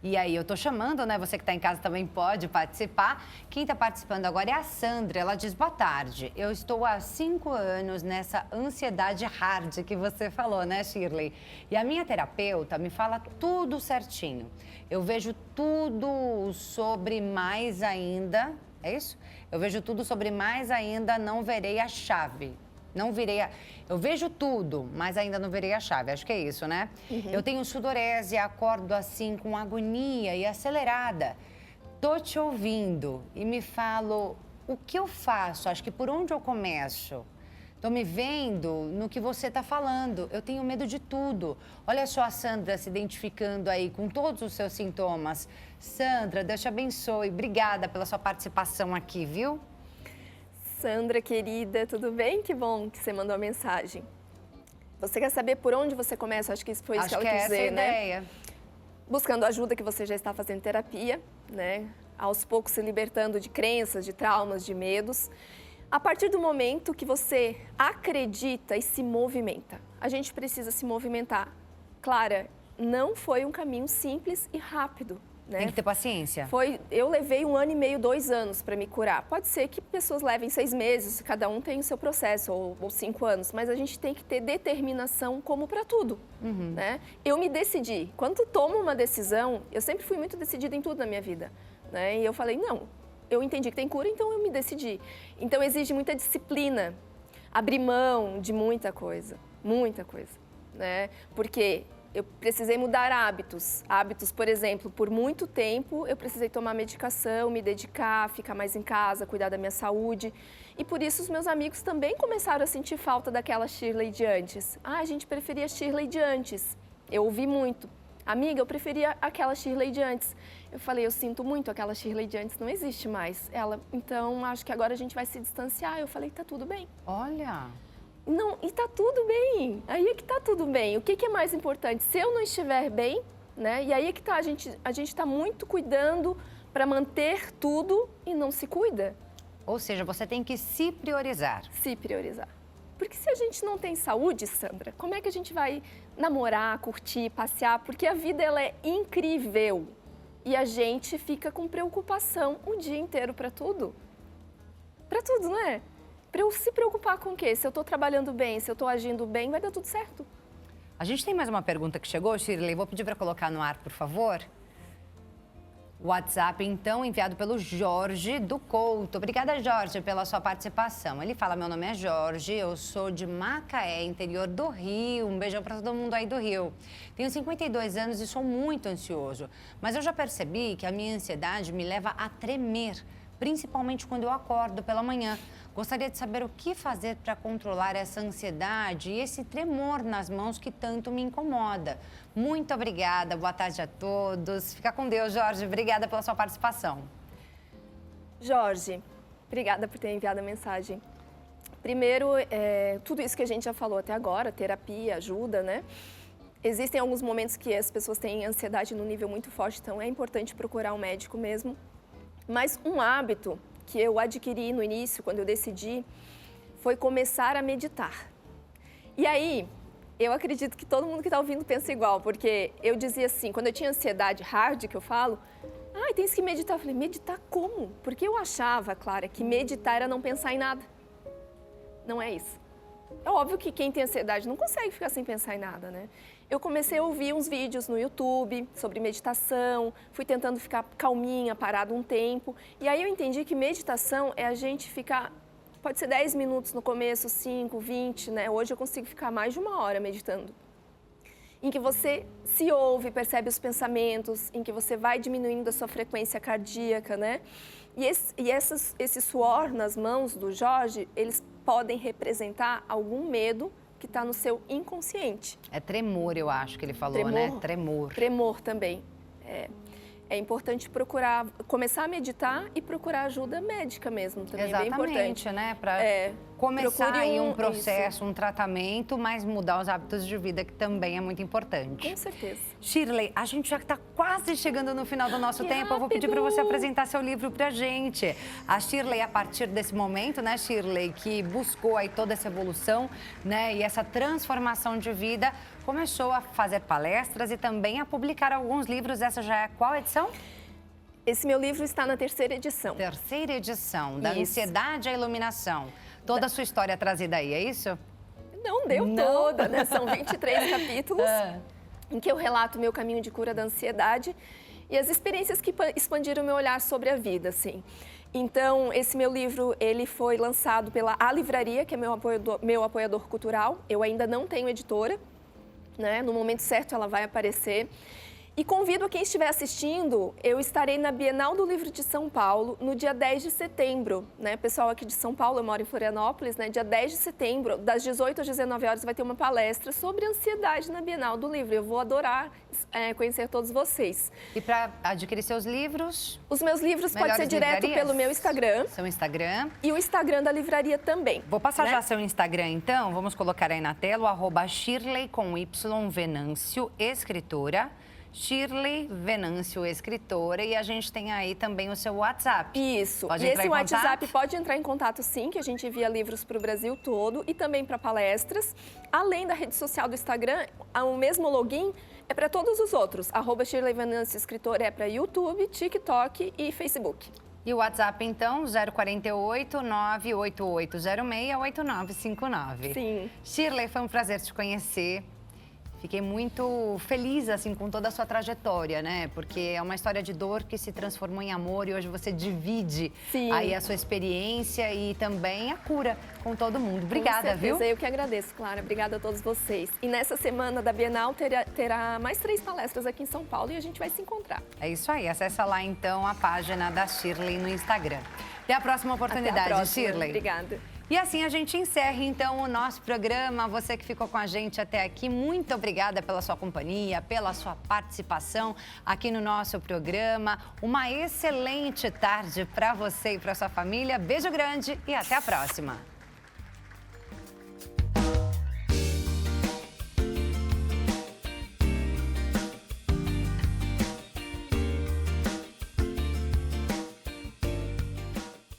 [SPEAKER 1] E aí, eu tô chamando, né? Você que está em casa também pode participar. Quem está participando agora é a Sandra. Ela diz, boa tarde. Eu estou há 5 anos nessa ansiedade hard que você falou, né, Shirley? E a minha terapeuta me fala tudo certinho. Eu vejo tudo sobre mais ainda... É isso? Eu vejo tudo sobre mais ainda, não verei a chave. Não virei a... Eu vejo tudo, mas ainda não virei a chave. Acho que é isso, né? Eu tenho sudorese, acordo assim com agonia e acelerada. Tô te ouvindo e me falo, o que eu faço? Acho que por onde eu começo? Tô me vendo no que você tá falando. Eu tenho medo de tudo. Olha só a Sandra se identificando aí com todos os seus sintomas. Sandra, Deus te abençoe. Obrigada pela sua participação aqui, viu?
[SPEAKER 6] Sandra, querida, tudo bem? Que bom que você mandou a mensagem. Você quer saber por onde você começa? Acho que isso foi isso que ela quis dizer, né?
[SPEAKER 1] Ideia.
[SPEAKER 6] Buscando ajuda, que você já está fazendo terapia, né? Aos poucos se libertando de crenças, de traumas, de medos. A partir do momento que você acredita e se movimenta, a gente precisa se movimentar. Clara, não foi um caminho simples e rápido,
[SPEAKER 5] né?
[SPEAKER 1] Tem que ter paciência.
[SPEAKER 6] Eu levei 1 ano e meio, 2 anos para me curar. Pode ser que pessoas levem 6 meses, cada um tem o seu processo, ou 5 anos, mas a gente tem que ter determinação como para tudo, né? Eu me decidi. Quando tu toma uma decisão, eu sempre fui muito decidida em tudo na minha vida, né? E eu falei, não, eu entendi que tem cura, então eu me decidi. Então exige muita disciplina, abrir mão de muita coisa, né? Porque eu precisei mudar hábitos. Hábitos, por exemplo, por muito tempo eu precisei tomar medicação, me dedicar, ficar mais em casa, cuidar da minha saúde. E por isso os meus amigos também começaram a sentir falta daquela Shirley de antes. Ah, a gente preferia a Shirley de antes. Eu ouvi muito. Amiga, eu preferia aquela Shirley de antes. Eu falei, eu sinto muito, aquela Shirley de antes não existe mais. Ela, então, acho que agora a gente vai se distanciar. Eu falei, tá tudo bem.
[SPEAKER 1] Olha...
[SPEAKER 6] Não, e tá tudo bem. Aí é que tá tudo bem. O que é mais importante? Se eu não estiver bem, né? E aí é que tá, a gente tá muito cuidando para manter tudo e não se cuida.
[SPEAKER 1] Ou seja, você tem que se priorizar.
[SPEAKER 6] Se priorizar. Porque se a gente não tem saúde, Sandra, como é que a gente vai namorar, curtir, passear? Porque a vida, ela é incrível. E a gente fica com preocupação o dia inteiro para tudo. Para tudo, não é? Para eu se preocupar com o quê? Se eu estou trabalhando bem, se eu estou agindo bem, vai dar tudo certo.
[SPEAKER 1] A gente tem mais uma pergunta que chegou, Shirley. Vou pedir para colocar no ar, por favor. WhatsApp, então, enviado pelo Jorge do Couto. Obrigada, Jorge, pela sua participação. Ele fala, meu nome é Jorge, eu sou de Macaé, interior do Rio. Um beijão para todo mundo aí do Rio. Tenho 52 anos e sou muito ansioso. Mas eu já percebi que a minha ansiedade me leva a tremer, principalmente quando eu acordo pela manhã. Gostaria de saber o que fazer para controlar essa ansiedade e esse tremor nas mãos que tanto me incomoda. Muito obrigada, boa tarde a todos. Fica com Deus, Jorge. Obrigada pela sua participação.
[SPEAKER 6] Jorge, obrigada por ter enviado a mensagem. Primeiro, tudo isso que a gente já falou até agora, terapia, ajuda, né? Existem alguns momentos que as pessoas têm ansiedade num nível muito forte, então é importante procurar um médico mesmo. Mas um hábito que eu adquiri no início, quando eu decidi, foi começar a meditar. E aí, eu acredito que todo mundo que está ouvindo pensa igual, porque eu dizia assim, quando eu tinha ansiedade hard, que eu falo, tem que meditar. Eu falei, meditar como? Porque eu achava, Clara, que meditar era não pensar em nada. Não é isso. É óbvio que quem tem ansiedade não consegue ficar sem pensar em nada, né? Eu comecei a ouvir uns vídeos no YouTube sobre meditação, fui tentando ficar calminha, parada um tempo. E aí eu entendi que meditação é a gente ficar, pode ser 10 minutos no começo, 5, 20, né? Hoje eu consigo ficar mais de 1 hora meditando. Em que você se ouve, percebe os pensamentos, em que você vai diminuindo a sua frequência cardíaca, né? E esse suor nas mãos do Jorge, eles podem representar algum medo que está no seu inconsciente.
[SPEAKER 1] É tremor, eu acho que ele falou, né? Tremor.
[SPEAKER 6] Tremor também. É importante começar a meditar e procurar ajuda médica mesmo, também é bem importante.
[SPEAKER 1] Né? Para começar aí um processo, um tratamento, mas mudar os hábitos de vida, que também é muito importante.
[SPEAKER 6] Com certeza.
[SPEAKER 1] Shirley, a gente já está quase chegando no final do nosso tempo. Eu vou pedir para você apresentar seu livro para a gente. A Shirley, a partir desse momento, né, Shirley, que buscou aí toda essa evolução, né, e essa transformação de vida, começou a fazer palestras e também a publicar alguns livros. Essa já é qual edição?
[SPEAKER 6] Esse meu livro está na 3ª edição.
[SPEAKER 1] 3ª edição, da Ansiedade à Iluminação. Toda a sua história trazida aí, é isso?
[SPEAKER 6] Não deu toda, né? São 23 capítulos em que eu relato o meu caminho de cura da ansiedade e as experiências que expandiram o meu olhar sobre a vida, assim. Então, esse meu livro, ele foi lançado pela A Livraria, que é meu apoiador cultural. Eu ainda não tenho editora, né? No momento certo ela vai aparecer. E convido a quem estiver assistindo, eu estarei na Bienal do Livro de São Paulo no dia 10 de setembro, né? Pessoal aqui de São Paulo, eu moro em Florianópolis, né? Dia 10 de setembro, das 18 às 19 horas, vai ter uma palestra sobre ansiedade na Bienal do Livro. Eu vou adorar conhecer todos vocês.
[SPEAKER 1] E para adquirir seus livros?
[SPEAKER 6] Os meus livros pode ser direto pelo meu Instagram.
[SPEAKER 1] Seu Instagram.
[SPEAKER 6] E o Instagram da livraria também.
[SPEAKER 1] Vou passar já seu Instagram, então. Vamos colocar aí na tela o @Shirley com Y Venâncio, escritora. Shirley Venâncio, escritora, e a gente tem aí também o seu WhatsApp.
[SPEAKER 6] Isso. E esse WhatsApp pode entrar em contato, sim, que a gente envia livros para o Brasil todo e também para palestras. Além da rede social do Instagram, o mesmo login é para todos os outros. @Shirley Venâncio Escritora é para YouTube, TikTok e Facebook.
[SPEAKER 1] E o WhatsApp, então, 048 98806 8959.
[SPEAKER 6] Sim.
[SPEAKER 1] Shirley, foi um prazer te conhecer. Fiquei muito feliz, assim, com toda a sua trajetória, né? Porque é uma história de dor que se transformou em amor e hoje você divide aí a sua experiência e também a cura com todo mundo. Obrigada, viu?
[SPEAKER 6] Eu que agradeço, Clara. Obrigada a todos vocês. E nessa semana da Bienal terá mais 3 palestras aqui em São Paulo e a gente vai se encontrar.
[SPEAKER 1] É isso aí. Acessa lá, então, a página da Shirley no Instagram. Até a próxima oportunidade,
[SPEAKER 6] Até a próxima.
[SPEAKER 1] Shirley.
[SPEAKER 6] Obrigada.
[SPEAKER 1] E assim a gente encerra, então, o nosso programa. Você que ficou com a gente até aqui, muito obrigada pela sua companhia, pela sua participação aqui no nosso programa. Uma excelente tarde para você e para sua família. Beijo grande e até a próxima.